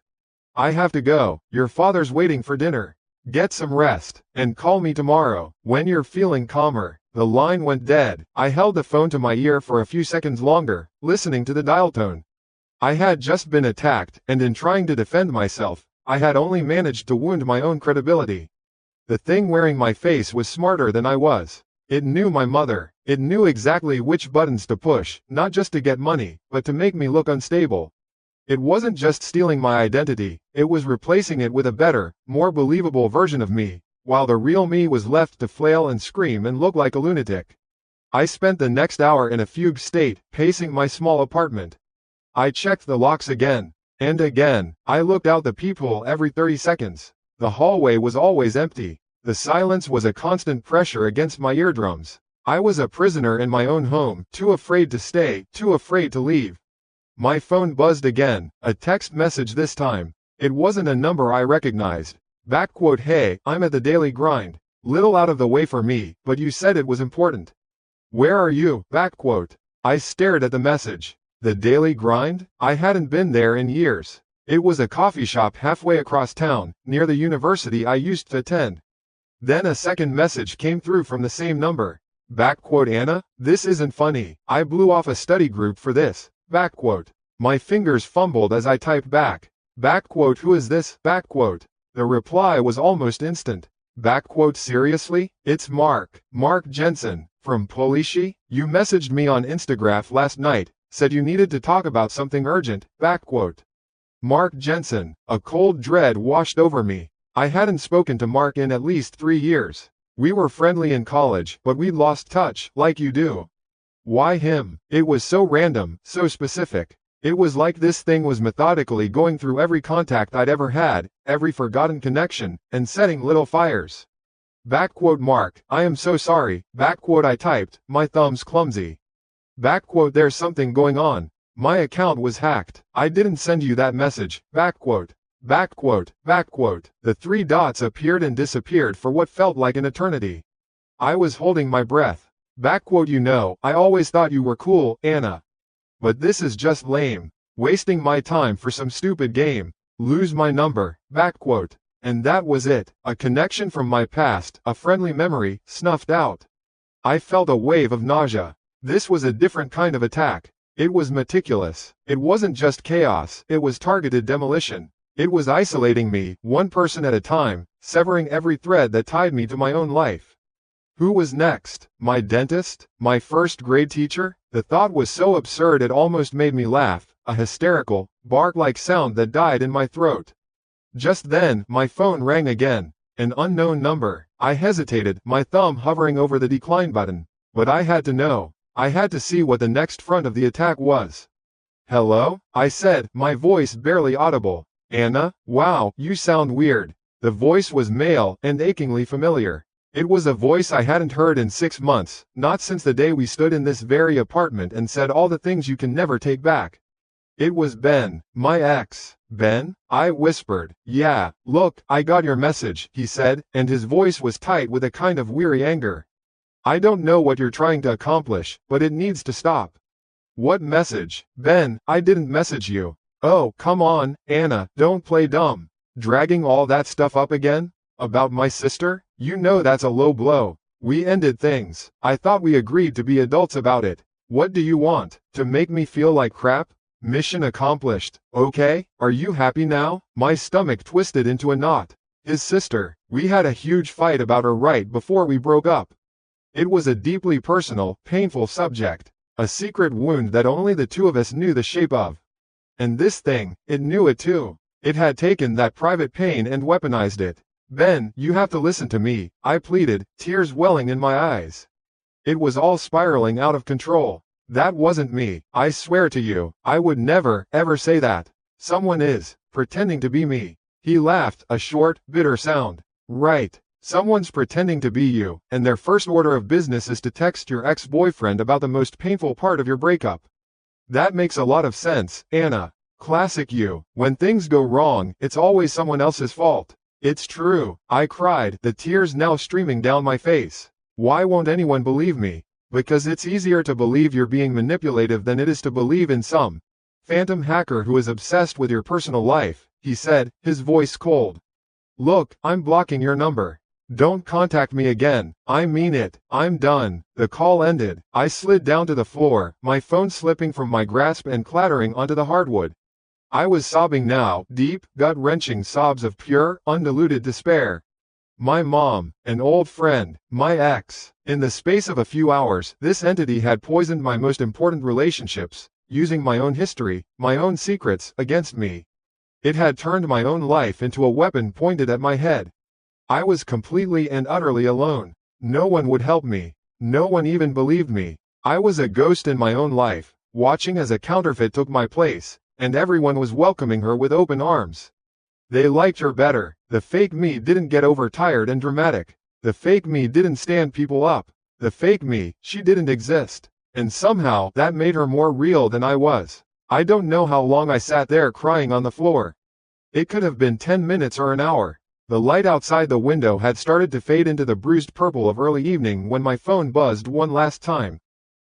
I have to go. Your father's waiting for dinner. Get some rest, and call me tomorrow, when you're feeling calmer. The line went dead. I held the phone to my ear for a few seconds longer, listening to the dial tone. I had just been attacked, and in trying to defend myself, I had only managed to wound my own credibility. The thing wearing my face was smarter than I was. It knew my mother. It knew exactly which buttons to push, not just to get money, but to make me look unstable. It wasn't just stealing my identity, it was replacing it with a better, more believable version of me, while the real me was left to flail and scream and look like a lunatic. I spent the next hour in a fugue state, pacing my small apartment. I checked the locks again, and again. I looked out the peephole every 30 seconds. The hallway was always empty. The silence was a constant pressure against my eardrums. I was a prisoner in my own home, too afraid to stay, too afraid to leave. My phone buzzed again, a text message this time. It wasn't a number I recognized. "Hey, I'm at the Daily Grind. Little out of the way for me, but you said it was important. Where are you?" I stared at the message. The Daily Grind? I hadn't been there in years. It was a coffee shop halfway across town, near the university I used to attend. Then a second message came through from the same number. "Anna, this isn't funny. I blew off a study group for this." My fingers fumbled as I typed back. "Who is this?" The reply was almost instant. "Seriously? It's Mark Jensen, from Polishi? You messaged me on Instagram last night, said you needed to talk about something urgent." Mark Jensen. A cold dread washed over me. I hadn't spoken to Mark in at least 3 years. We were friendly in college, but we'd lost touch, like you do. Why him? It was so random, so specific. It was like this thing was methodically going through every contact I'd ever had, every forgotten connection, and setting little fires. "Mark, I am so sorry." I typed, my thumbs clumsy. "There's something going on. My account was hacked. I didn't send you that message." The 3 dots appeared and disappeared for what felt like an eternity. I was holding my breath. "You know, I always thought you were cool, Anna. But this is just lame. Wasting my time for some stupid game. Lose my number." And that was it. A connection from my past, a friendly memory, snuffed out. I felt a wave of nausea. This was a different kind of attack. It was meticulous. It wasn't just chaos, it was targeted demolition. It was isolating me, one person at a time, severing every thread that tied me to my own life. Who was next? My dentist? My first grade teacher? The thought was so absurd it almost made me laugh, a hysterical, bark-like sound that died in my throat. Just then, my phone rang again. An unknown number. I hesitated, my thumb hovering over the decline button. But I had to know. I had to see what the next front of the attack was. "Hello?" I said, my voice barely audible. "Anna, wow, you sound weird." The voice was male, and achingly familiar. It was a voice I hadn't heard in 6 months, not since the day we stood in this very apartment and said all the things you can never take back. It was Ben, my ex. "Ben?" I whispered. "Yeah, look, I got your message," he said, and his voice was tight with a kind of weary anger. "I don't know what you're trying to accomplish, but it needs to stop." "What message?" "Ben, I didn't message you." "Oh, come on, Anna, don't play dumb. Dragging all that stuff up again? About my sister? You know that's a low blow. We ended things. I thought we agreed to be adults about it. What do you want? To make me feel like crap? Mission accomplished, okay? Are you happy now?" My stomach twisted into a knot. His sister. We had a huge fight about her right before we broke up. It was a deeply personal, painful subject. A secret wound that only the two of us knew the shape of. And this thing, it knew it too. It had taken that private pain and weaponized it. "Ben, you have to listen to me," I pleaded, tears welling in my eyes. It was all spiraling out of control. "That wasn't me, I swear to you. I would never, ever say that. Someone is, pretending to be me." He laughed, a short, bitter sound. "Right. Someone's pretending to be you, and their first order of business is to text your ex-boyfriend about the most painful part of your breakup. That makes a lot of sense, Anna. Classic you. When things go wrong, it's always someone else's fault." "It's true," I cried, the tears now streaming down my face. "Why won't anyone believe me?" "Because it's easier to believe you're being manipulative than it is to believe in some phantom hacker who is obsessed with your personal life," he said, his voice cold. "Look, I'm blocking your number. Don't contact me again. I mean it. I'm done." The call ended. I slid down to the floor, my phone slipping from my grasp and clattering onto the hardwood. I was sobbing now, deep, gut-wrenching sobs of pure, undiluted despair. my mom, an old friend, my ex. In the space of a few hours, this entity had poisoned my most important relationships, using my own history, my own secrets, against me. It had turned my own life into a weapon pointed at my head. I was completely and utterly alone. No one would help me. No one even believed me. I was a ghost in my own life, watching as a counterfeit took my place, and everyone was welcoming her with open arms. They liked her better. The fake me didn't get overtired and dramatic. The fake me didn't stand people up. The fake me, she didn't exist. And somehow, that made her more real than I was. I don't know how long I sat there crying on the floor. It could have been 10 minutes or an hour. The light outside the window had started to fade into the bruised purple of early evening when my phone buzzed one last time.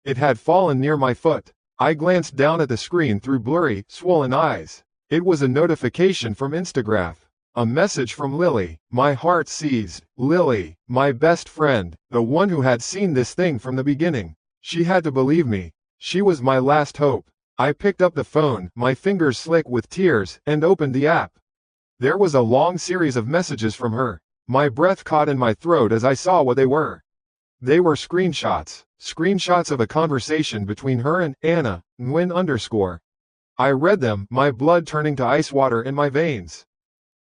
It had fallen near my foot. I glanced down at the screen through blurry, swollen eyes. It was a notification from Instagram. A message from Lily. My heart seized. Lily, my best friend, the one who had seen this thing from the beginning. She had to believe me. She was my last hope. I picked up the phone, my fingers slick with tears, and opened the app. There was a long series of messages from her. My breath caught in my throat as I saw what they were. They were screenshots. Screenshots of a conversation between her and Anna, Nguyen_. I read them, my blood turning to ice water in my veins.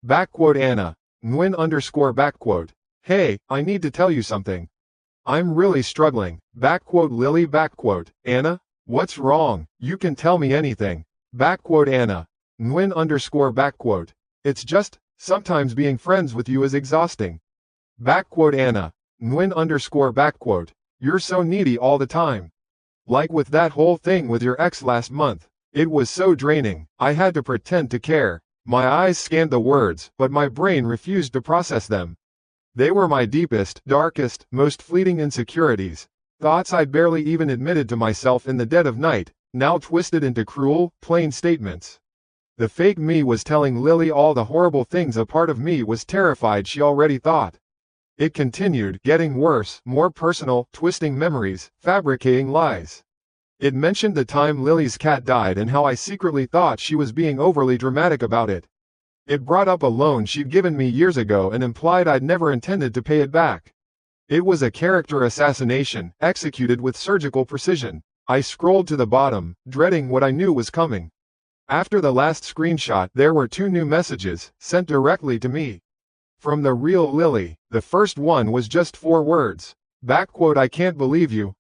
Anna, Nguyen_. Hey, I need to tell you something. I'm really struggling. Lily. Anna, what's wrong? You can tell me anything. Anna, Nguyen_. It's just, sometimes being friends with you is exhausting. Anna, Nguyen_. You're so needy all the time. Like with that whole thing with your ex last month. It was so draining. I had to pretend to care. My eyes scanned the words, but my brain refused to process them. They were my deepest, darkest, most fleeting insecurities. Thoughts I'd barely even admitted to myself in the dead of night, now twisted into cruel, plain statements. The fake me was telling Lily all the horrible things a part of me was terrified she already thought. It continued, getting worse, more personal, twisting memories, fabricating lies. It mentioned the time Lily's cat died and how I secretly thought she was being overly dramatic about it. It brought up a loan she'd given me years ago and implied I'd never intended to pay it back. It was a character assassination, executed with surgical precision. I scrolled to the bottom, dreading what I knew was coming. After the last screenshot, there were 2 new messages, sent directly to me. From the real Lily. The first one was just 4 words. I can't believe you, .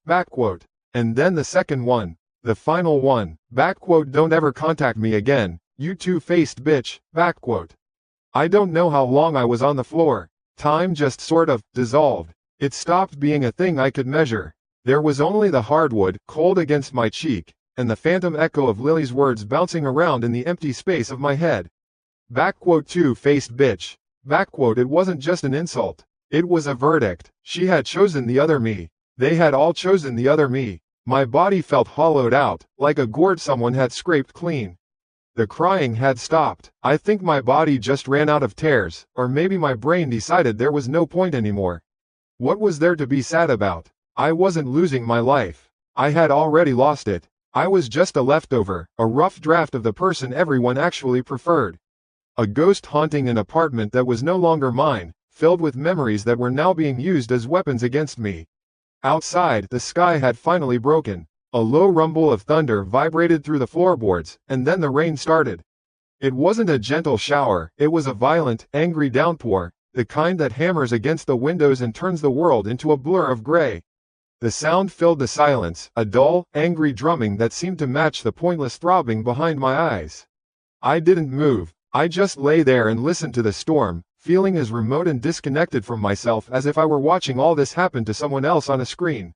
And then the second one. The final one. Don't ever contact me again, you two-faced bitch, . I don't know how long I was on the floor. Time just sort of dissolved. It stopped being a thing I could measure. There was only the hardwood, cold against my cheek, and the phantom echo of Lily's words bouncing around in the empty space of my head. Two-faced bitch. It wasn't just an insult. It was a verdict. She had chosen the other me. They had all chosen the other me. My body felt hollowed out, like a gourd someone had scraped clean. The crying had stopped. I think my body just ran out of tears, or maybe my brain decided there was no point anymore. What was there to be sad about? I wasn't losing my life. I had already lost it. I was just a leftover, a rough draft of the person everyone actually preferred. A ghost haunting an apartment that was no longer mine, filled with memories that were now being used as weapons against me. Outside, the sky had finally broken. A low rumble of thunder vibrated through the floorboards, and then the rain started. It wasn't a gentle shower, it was a violent, angry downpour, the kind that hammers against the windows and turns the world into a blur of gray. The sound filled the silence, a dull, angry drumming that seemed to match the pointless throbbing behind my eyes. I didn't move. I just lay there and listened to the storm, feeling as remote and disconnected from myself as if I were watching all this happen to someone else on a screen.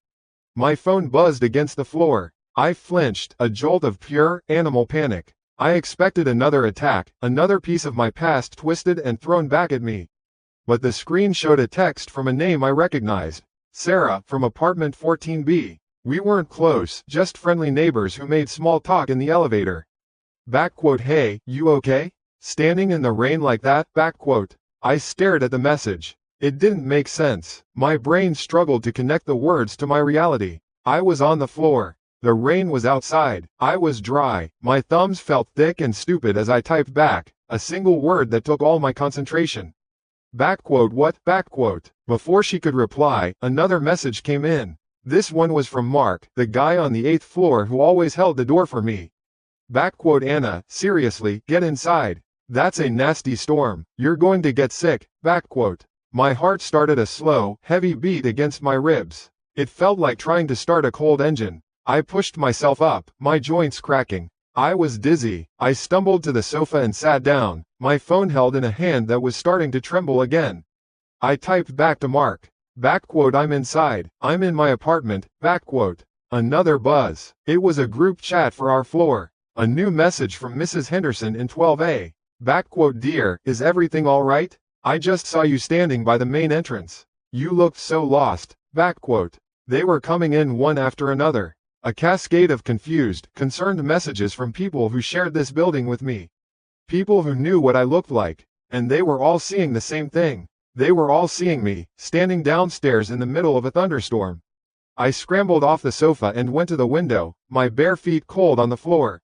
My phone buzzed against the floor. I flinched, a jolt of pure, animal panic. I expected another attack, another piece of my past twisted and thrown back at me. But the screen showed a text from a name I recognized. Sarah, from apartment 14B. We weren't close, just friendly neighbors who made small talk in the elevator. Hey, you okay? Standing in the rain like that, . I stared at the message. It didn't make sense. My brain struggled to connect the words to my reality. I was on the floor. The rain was outside. I was dry. My thumbs felt thick and stupid as I typed back, a single word that took all my concentration. What? Before she could reply, another message came in. This one was from Mark, the guy on the 8th floor who always held the door for me. Anna, seriously, get inside. That's a nasty storm. You're going to get sick. My heart started a slow, heavy beat against my ribs. It felt like trying to start a cold engine. I pushed myself up, my joints cracking. I was dizzy. I stumbled to the sofa and sat down, my phone held in a hand that was starting to tremble again. I typed back to Mark. I'm inside. I'm in my apartment. Another buzz. It was a group chat for our floor. A new message from Mrs. Henderson in 12A. Dear, is everything all right? I just saw you standing by the main entrance. You looked so lost. They were coming in one after another. A cascade of confused, concerned messages from people who shared this building with me. People who knew what I looked like. And they were all seeing the same thing. They were all seeing me, standing downstairs in the middle of a thunderstorm. I scrambled off the sofa and went to the window, my bare feet cold on the floor.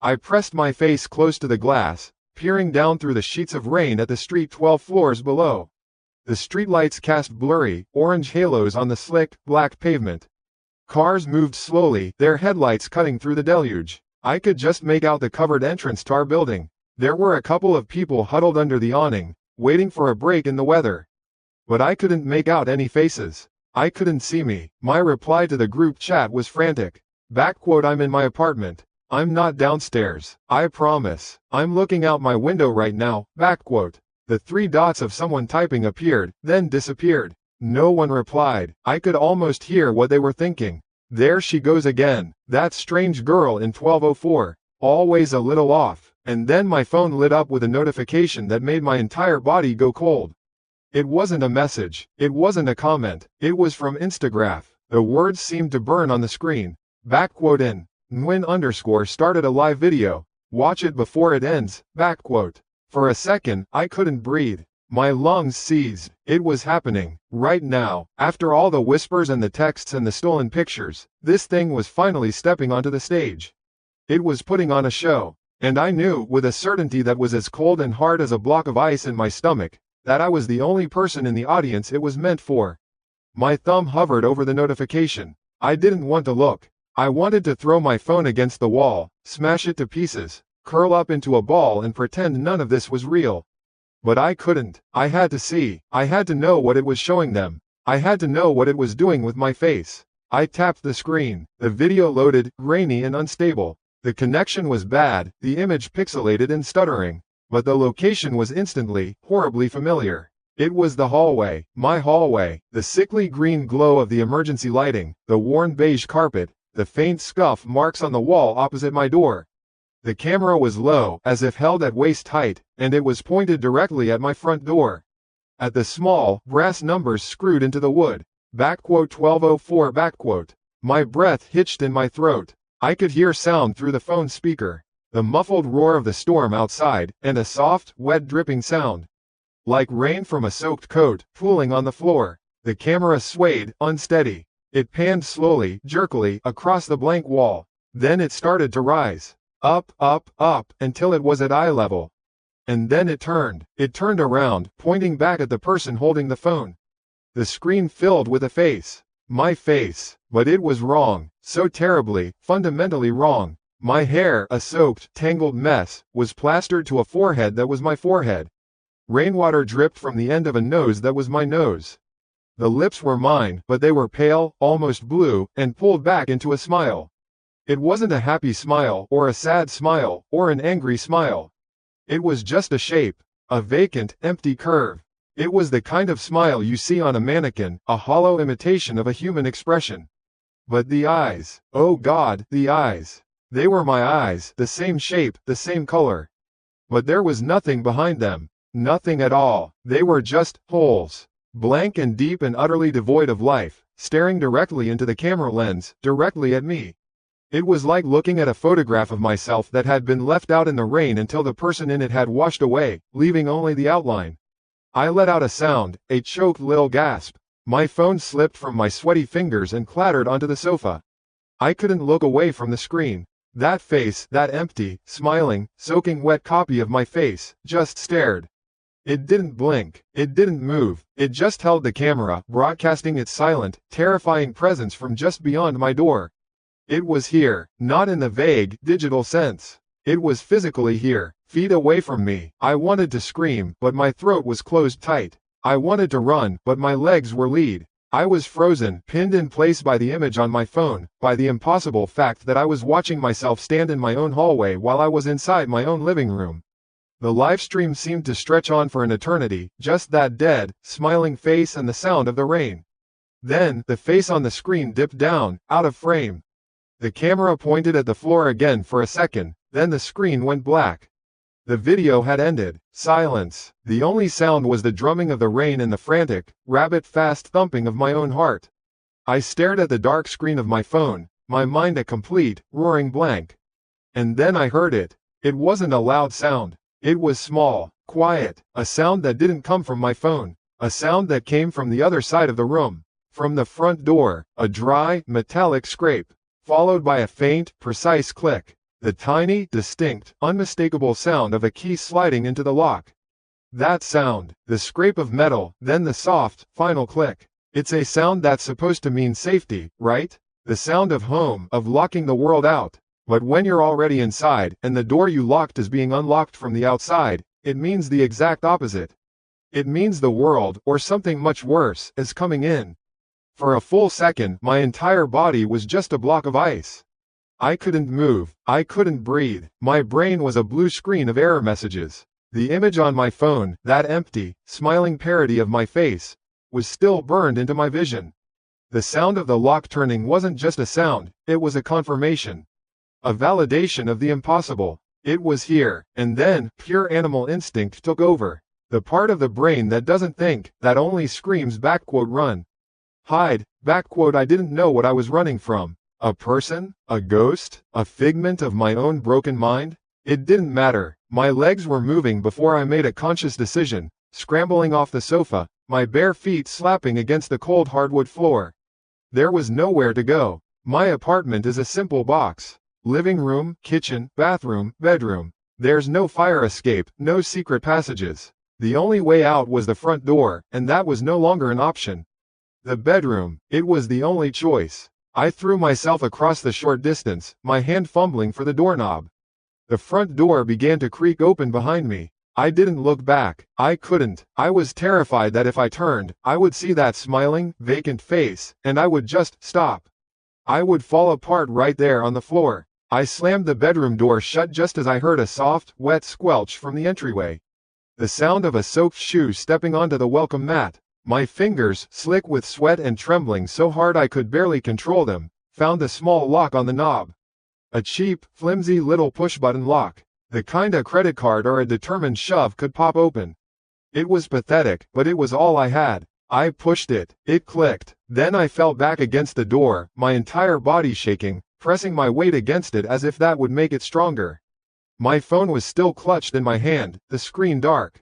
I pressed my face close to the glass, peering down through the sheets of rain at the street 12 floors below. The streetlights cast blurry, orange halos on the slick, black pavement. Cars moved slowly, their headlights cutting through the deluge. I could just make out the covered entrance to our building. There were a couple of people huddled under the awning, waiting for a break in the weather. But I couldn't make out any faces. I couldn't see me. My reply to the group chat was frantic. I'm in my apartment. I'm not downstairs. I promise. I'm looking out my window right now. The 3 dots of someone typing appeared, then disappeared. No one replied. I could almost hear what they were thinking. There she goes again. That strange girl in 1204. Always a little off. And then my phone lit up with a notification that made my entire body go cold. It wasn't a message. It wasn't a comment. It was from Instagraph. The words seemed to burn on the screen. In. Nguyen started a live video. Watch it before it ends. For a second, I couldn't breathe. My lungs seized. It was happening. Right now. After all the whispers and the texts and the stolen pictures, this thing was finally stepping onto the stage. It was putting on a show. And I knew, with a certainty that was as cold and hard as a block of ice in my stomach, that I was the only person in the audience it was meant for. My thumb hovered over the notification. I didn't want to look. I wanted to throw my phone against the wall, smash it to pieces, curl up into a ball and pretend none of this was real. But I couldn't. I had to see. I had to know what it was showing them. I had to know what it was doing with my face. I tapped the screen. The video loaded, grainy and unstable. The connection was bad, the image pixelated and stuttering. But the location was instantly, horribly familiar. It was the hallway, my hallway, the sickly green glow of the emergency lighting, the worn beige carpet, the faint scuff marks on the wall opposite my door. The camera was low, as if held at waist height, and it was pointed directly at my front door. At the small, brass numbers screwed into the wood. 1204. My breath hitched in my throat. I could hear sound through the phone speaker. The muffled roar of the storm outside, and a soft, wet dripping sound. Like rain from a soaked coat, pooling on the floor. The camera swayed, unsteady. It panned slowly, jerkily, across the blank wall. Then it started to rise. Up, until it was at eye level. And then it turned. It turned around, pointing back at the person holding the phone. The screen filled with a face. My face. But it was wrong. So terribly, fundamentally wrong. My hair, a soaked, tangled mess, was plastered to a forehead that was my forehead. Rainwater dripped from the end of a nose that was my nose. The lips were mine, but they were pale, almost blue, and pulled back into a smile. It wasn't a happy smile, or a sad smile, or an angry smile. It was just a shape. A vacant, empty curve. It was the kind of smile you see on a mannequin, a hollow imitation of a human expression. But the eyes, oh God, the eyes. They were my eyes, the same shape, the same color. But there was nothing behind them. Nothing at all. They were just holes. Blank and deep and utterly devoid of life, staring directly into the camera lens, directly at me. It was like looking at a photograph of myself that had been left out in the rain until the person in it had washed away, leaving only the outline. I let out a sound, a choked little gasp. My phone slipped from my sweaty fingers and clattered onto the sofa. I couldn't look away from the screen. That face, that empty, smiling, soaking wet copy of my face, just stared. It didn't blink, it didn't move, it just held the camera, broadcasting its silent, terrifying presence from just beyond my door. It was here, not in the vague, digital sense. It was physically here, feet away from me. I wanted to scream, but my throat was closed tight. I wanted to run, but my legs were lead. I was frozen, pinned in place by the image on my phone, by the impossible fact that I was watching myself stand in my own hallway while I was inside my own living room. The live stream seemed to stretch on for an eternity, just that dead, smiling face and the sound of the rain. Then, the face on the screen dipped down, out of frame. The camera pointed at the floor again for a second, then the screen went black. The video had ended. Silence. The only sound was the drumming of the rain and the frantic, rabbit-fast thumping of my own heart. I stared at the dark screen of my phone, my mind a complete, roaring blank. And then I heard it. It wasn't a loud sound. It was small, quiet, a sound that didn't come from my phone, a sound that came from the other side of the room. From the front door, a dry, metallic scrape, followed by a faint, precise click. The tiny, distinct, unmistakable sound of a key sliding into the lock. That sound, the scrape of metal, then the soft, final click. It's a sound that's supposed to mean safety, right? The sound of home, of locking the world out. But when you're already inside, and the door you locked is being unlocked from the outside, it means the exact opposite. It means the world, or something much worse, is coming in. For a full second, my entire body was just a block of ice. I couldn't move, I couldn't breathe, my brain was a blue screen of error messages. The image on my phone, that empty, smiling parody of my face, was still burned into my vision. The sound of the lock turning wasn't just a sound, it was a confirmation. A validation of the impossible. It was here, and then, pure animal instinct took over. The part of the brain that doesn't think, that only screams run. Hide, I didn't know what I was running from. A person? A ghost? A figment of my own broken mind? It didn't matter. My legs were moving before I made a conscious decision, scrambling off the sofa, my bare feet slapping against the cold hardwood floor. There was nowhere to go. My apartment is a simple box. Living room, kitchen, bathroom, bedroom. There's no fire escape, no secret passages. The only way out was the front door, and that was no longer an option. The bedroom, it was the only choice. I threw myself across the short distance, my hand fumbling for the doorknob. The front door began to creak open behind me. I didn't look back. I couldn't. I was terrified that if I turned, I would see that smiling, vacant face, and I would just stop. I would fall apart right there on the floor. I slammed the bedroom door shut just as I heard a soft, wet squelch from the entryway. The sound of a soaked shoe stepping onto the welcome mat. My fingers, slick with sweat and trembling so hard I could barely control them, found the small lock on the knob. A cheap, flimsy little push-button lock. The kind a credit card or a determined shove could pop open. It was pathetic, but it was all I had. I pushed it. It clicked. Then I fell back against the door, my entire body shaking, pressing my weight against it as if that would make it stronger. My phone was still clutched in my hand, the screen dark.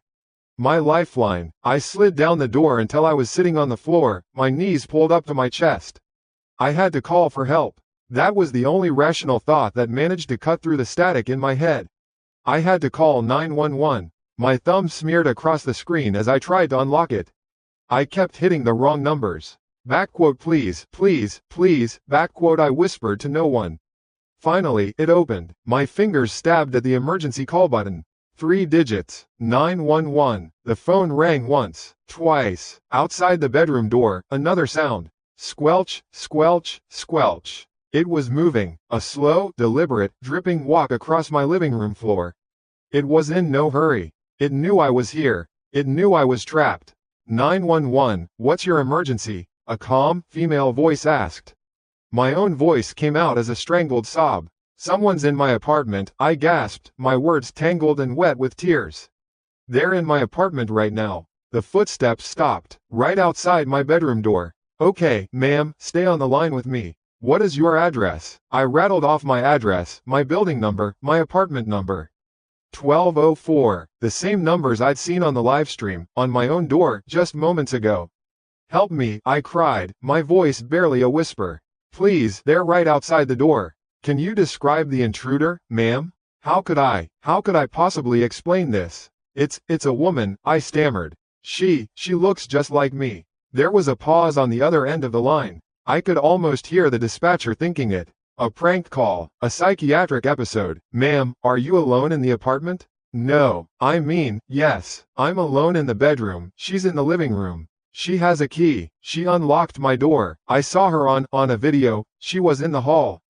My lifeline. I slid down the door until I was sitting on the floor, my knees pulled up to my chest. I had to call for help. That was the only rational thought that managed to cut through the static in my head. I had to call 911. My thumb smeared across the screen as I tried to unlock it. I kept hitting the wrong numbers. Please, please, please, I whispered to no one. Finally, it opened. My fingers stabbed at the emergency call button. 3 digits. 911. The phone rang once, twice. Outside the bedroom door, another sound. Squelch, squelch, squelch. It was moving, a slow, deliberate, dripping walk across my living room floor. It was in no hurry. It knew I was here. It knew I was trapped. 911, what's your emergency? A calm, female voice asked. My own voice came out as a strangled sob. Someone's in my apartment, I gasped, my words tangled and wet with tears. They're in my apartment right now. The footsteps stopped, right outside my bedroom door. Okay, ma'am, stay on the line with me. What is your address? I rattled off my address, my building number, my apartment number. 1204, the same numbers I'd seen on the livestream, on my own door, just moments ago. Help me, I cried, my voice barely a whisper. Please, they're right outside the door. Can you describe the intruder, ma'am? How could I possibly explain this? It's a woman," I stammered. She looks just like me." There was a pause on the other end of the line. I could almost hear the dispatcher thinking it. A prank call, a psychiatric episode. "Ma'am, are you alone in the apartment?" "No, I mean, yes, I'm alone in the bedroom. She's in the living room. She has a key. She unlocked my door. I saw her on a video. She was in the hall."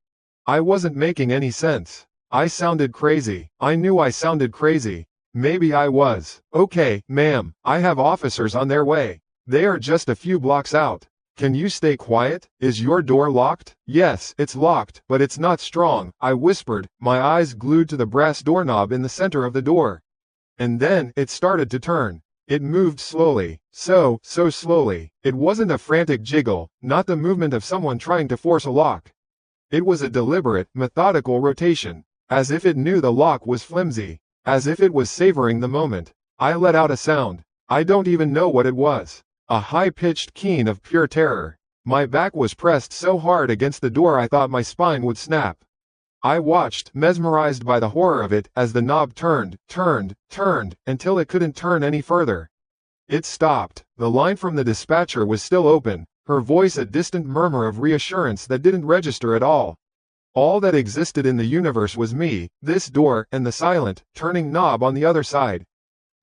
I wasn't making any sense. I sounded crazy. I knew I sounded crazy. Maybe I was. "Okay, ma'am, I have officers on their way. They are just a few blocks out. Can you stay quiet? Is your door locked?" "Yes, it's locked, but it's not strong," I whispered, my eyes glued to the brass doorknob in the center of the door. And then, it started to turn. It moved slowly. So slowly. It wasn't a frantic jiggle, not the movement of someone trying to force a lock. It was a deliberate, methodical rotation. As if it knew the lock was flimsy. As if it was savoring the moment. I let out a sound. I don't even know what it was. A high-pitched keen of pure terror. My back was pressed so hard against the door I thought my spine would snap. I watched, mesmerized by the horror of it, as the knob turned, until it couldn't turn any further. It stopped. The line from the dispatcher was still open, her voice a distant murmur of reassurance that didn't register at all. All that existed in the universe was me, this door, and the silent, turning knob on the other side.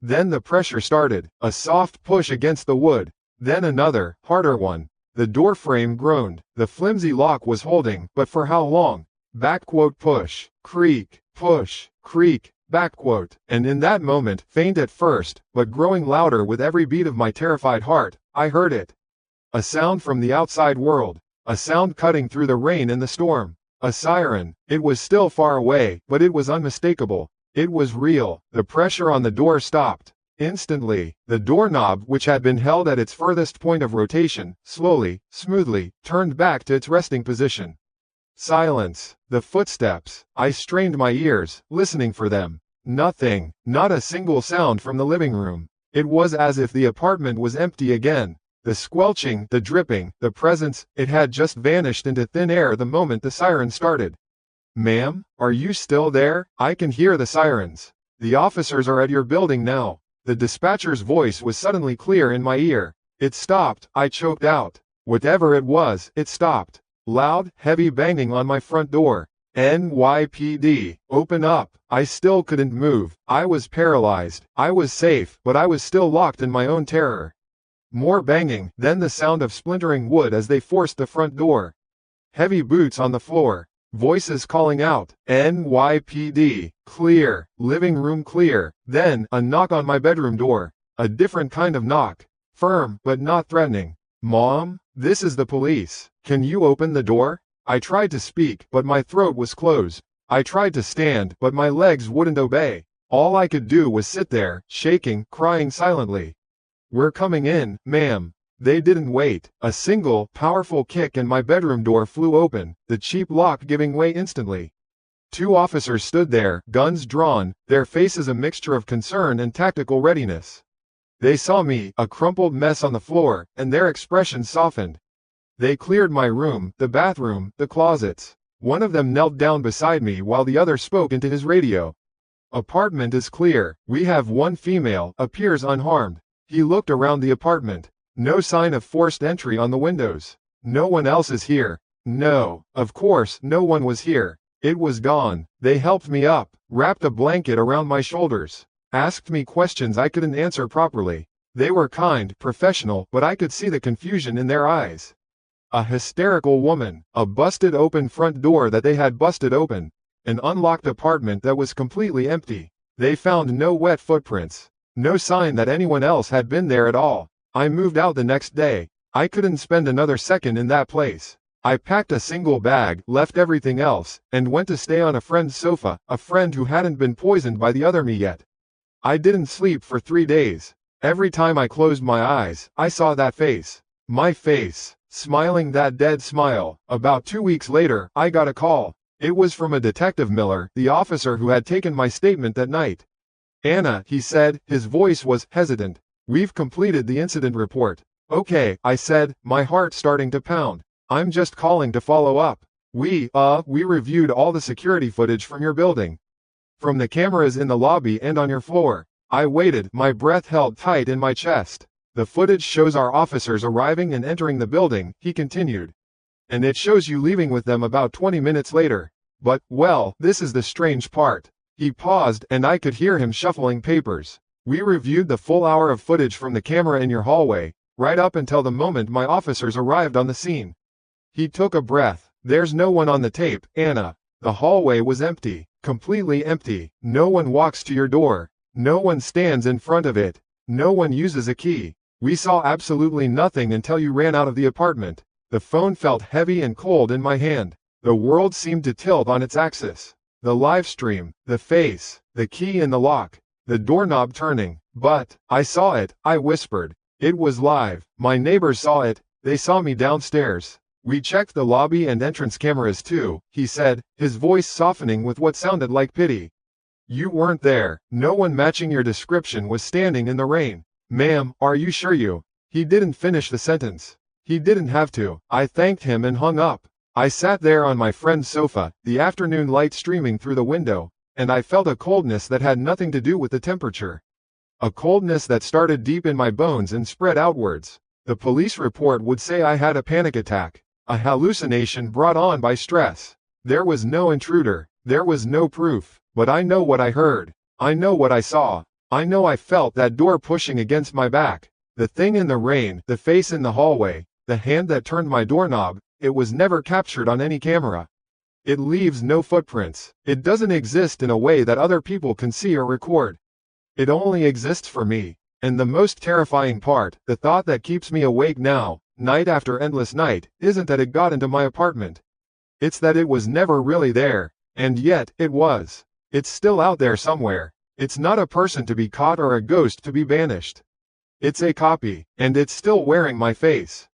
Then the pressure started, a soft push against the wood, then another, harder one. The door frame groaned. The flimsy lock was holding, but for how long? Push, creak, push, creak, and in that moment, faint at first, but growing louder with every beat of my terrified heart, I heard it. A sound from the outside world. A sound cutting through the rain and the storm. A siren. It was still far away, but it was unmistakable. It was real. The pressure on the door stopped. Instantly, the doorknob, which had been held at its furthest point of rotation, slowly, smoothly, turned back to its resting position. Silence. The footsteps. I strained my ears, listening for them. Nothing. Not a single sound from the living room. It was as if the apartment was empty again. The squelching, the dripping, the presence, it had just vanished into thin air the moment the siren started. "Ma'am, are you still there? I can hear the sirens. The officers are at your building now." The dispatcher's voice was suddenly clear in my ear. It stopped, I choked out. Whatever it was, it stopped. Loud, heavy banging on my front door. "NYPD, open up." I still couldn't move. I was paralyzed. I was safe, but I was still locked in my own terror. More banging, then the sound of splintering wood as they forced the front door. Heavy boots on the floor. Voices calling out, "NYPD, clear, living room clear." Then, a knock on my bedroom door. A different kind of knock. Firm, but not threatening. "Mom, this is the police. Can you open the door?" I tried to speak, but my throat was closed. I tried to stand, but my legs wouldn't obey. All I could do was sit there, shaking, crying silently. "We're coming in, ma'am." They didn't wait. A single, powerful kick and my bedroom door flew open, the cheap lock giving way instantly. Two officers stood there, guns drawn, their faces a mixture of concern and tactical readiness. They saw me, a crumpled mess on the floor, and their expressions softened. They cleared my room, the bathroom, the closets. One of them knelt down beside me while the other spoke into his radio. "Apartment is clear. We have one female, appears unharmed." He looked around the apartment. No sign of forced entry on the windows. "No one else is here." No, of course, no one was here. It was gone. They helped me up, wrapped a blanket around my shoulders, asked me questions I couldn't answer properly. They were kind, professional, but I could see the confusion in their eyes. A hysterical woman, a busted open front door that they had busted open, an unlocked apartment that was completely empty. They found no wet footprints, no sign that anyone else had been there at all. I moved out the next day. I couldn't spend another second in that place. I packed a single bag, left everything else, and went to stay on a friend's sofa, a friend who hadn't been poisoned by the other me yet. I didn't sleep for 3 days. Every time I closed my eyes, I saw that face. My face, smiling that dead smile. About 2 weeks later, I got a call. It was from a Detective Miller, the officer who had taken my statement that night. "Anna," he said, his voice was hesitant. "We've completed the incident report." "Okay," I said, my heart starting to pound. "I'm just calling to follow up. We reviewed all the security footage from your building. From the cameras in the lobby and on your floor. I waited, my breath held tight in my chest. The footage shows our officers arriving and entering the building, he continued. And it shows you leaving with them about 20 minutes later. But, well, this is the strange part. He paused, and I could hear him shuffling papers. We reviewed the full hour of footage from the camera in your hallway, right up until the moment my officers arrived on the scene. He took a breath. There's no one on the tape, Anna. The hallway was empty, completely empty. No one walks to your door. No one stands in front of it. No one uses a key. We saw absolutely nothing until you ran out of the apartment. The phone felt heavy and cold in my hand. The world seemed to tilt on its axis. The live stream, the face, the key in the lock, the doorknob turning. But, I saw it, I whispered. It was live. My neighbors saw it. They saw me downstairs. We checked the lobby and entrance cameras too, he said, his voice softening with what sounded like pity. You weren't there. No one matching your description was standing in the rain. Ma'am, are you sure you? He didn't finish the sentence. He didn't have to. I thanked him and hung up. I sat there on my friend's sofa, the afternoon light streaming through the window, and I felt a coldness that had nothing to do with the temperature. A coldness that started deep in my bones and spread outwards. The police report would say I had a panic attack, a hallucination brought on by stress. There was no intruder. There was no proof. But I know what I heard. I know what I saw. I know I felt that door pushing against my back. The thing in the rain, the face in the hallway, the hand that turned my doorknob, it was never captured on any camera. It leaves no footprints. It doesn't exist in a way that other people can see or record. It only exists for me. And the most terrifying part, the thought that keeps me awake now, night after endless night, isn't that it got into my apartment. It's that it was never really there. And yet, it was. It's still out there somewhere. It's not a person to be caught or a ghost to be banished. It's a copy, and it's still wearing my face.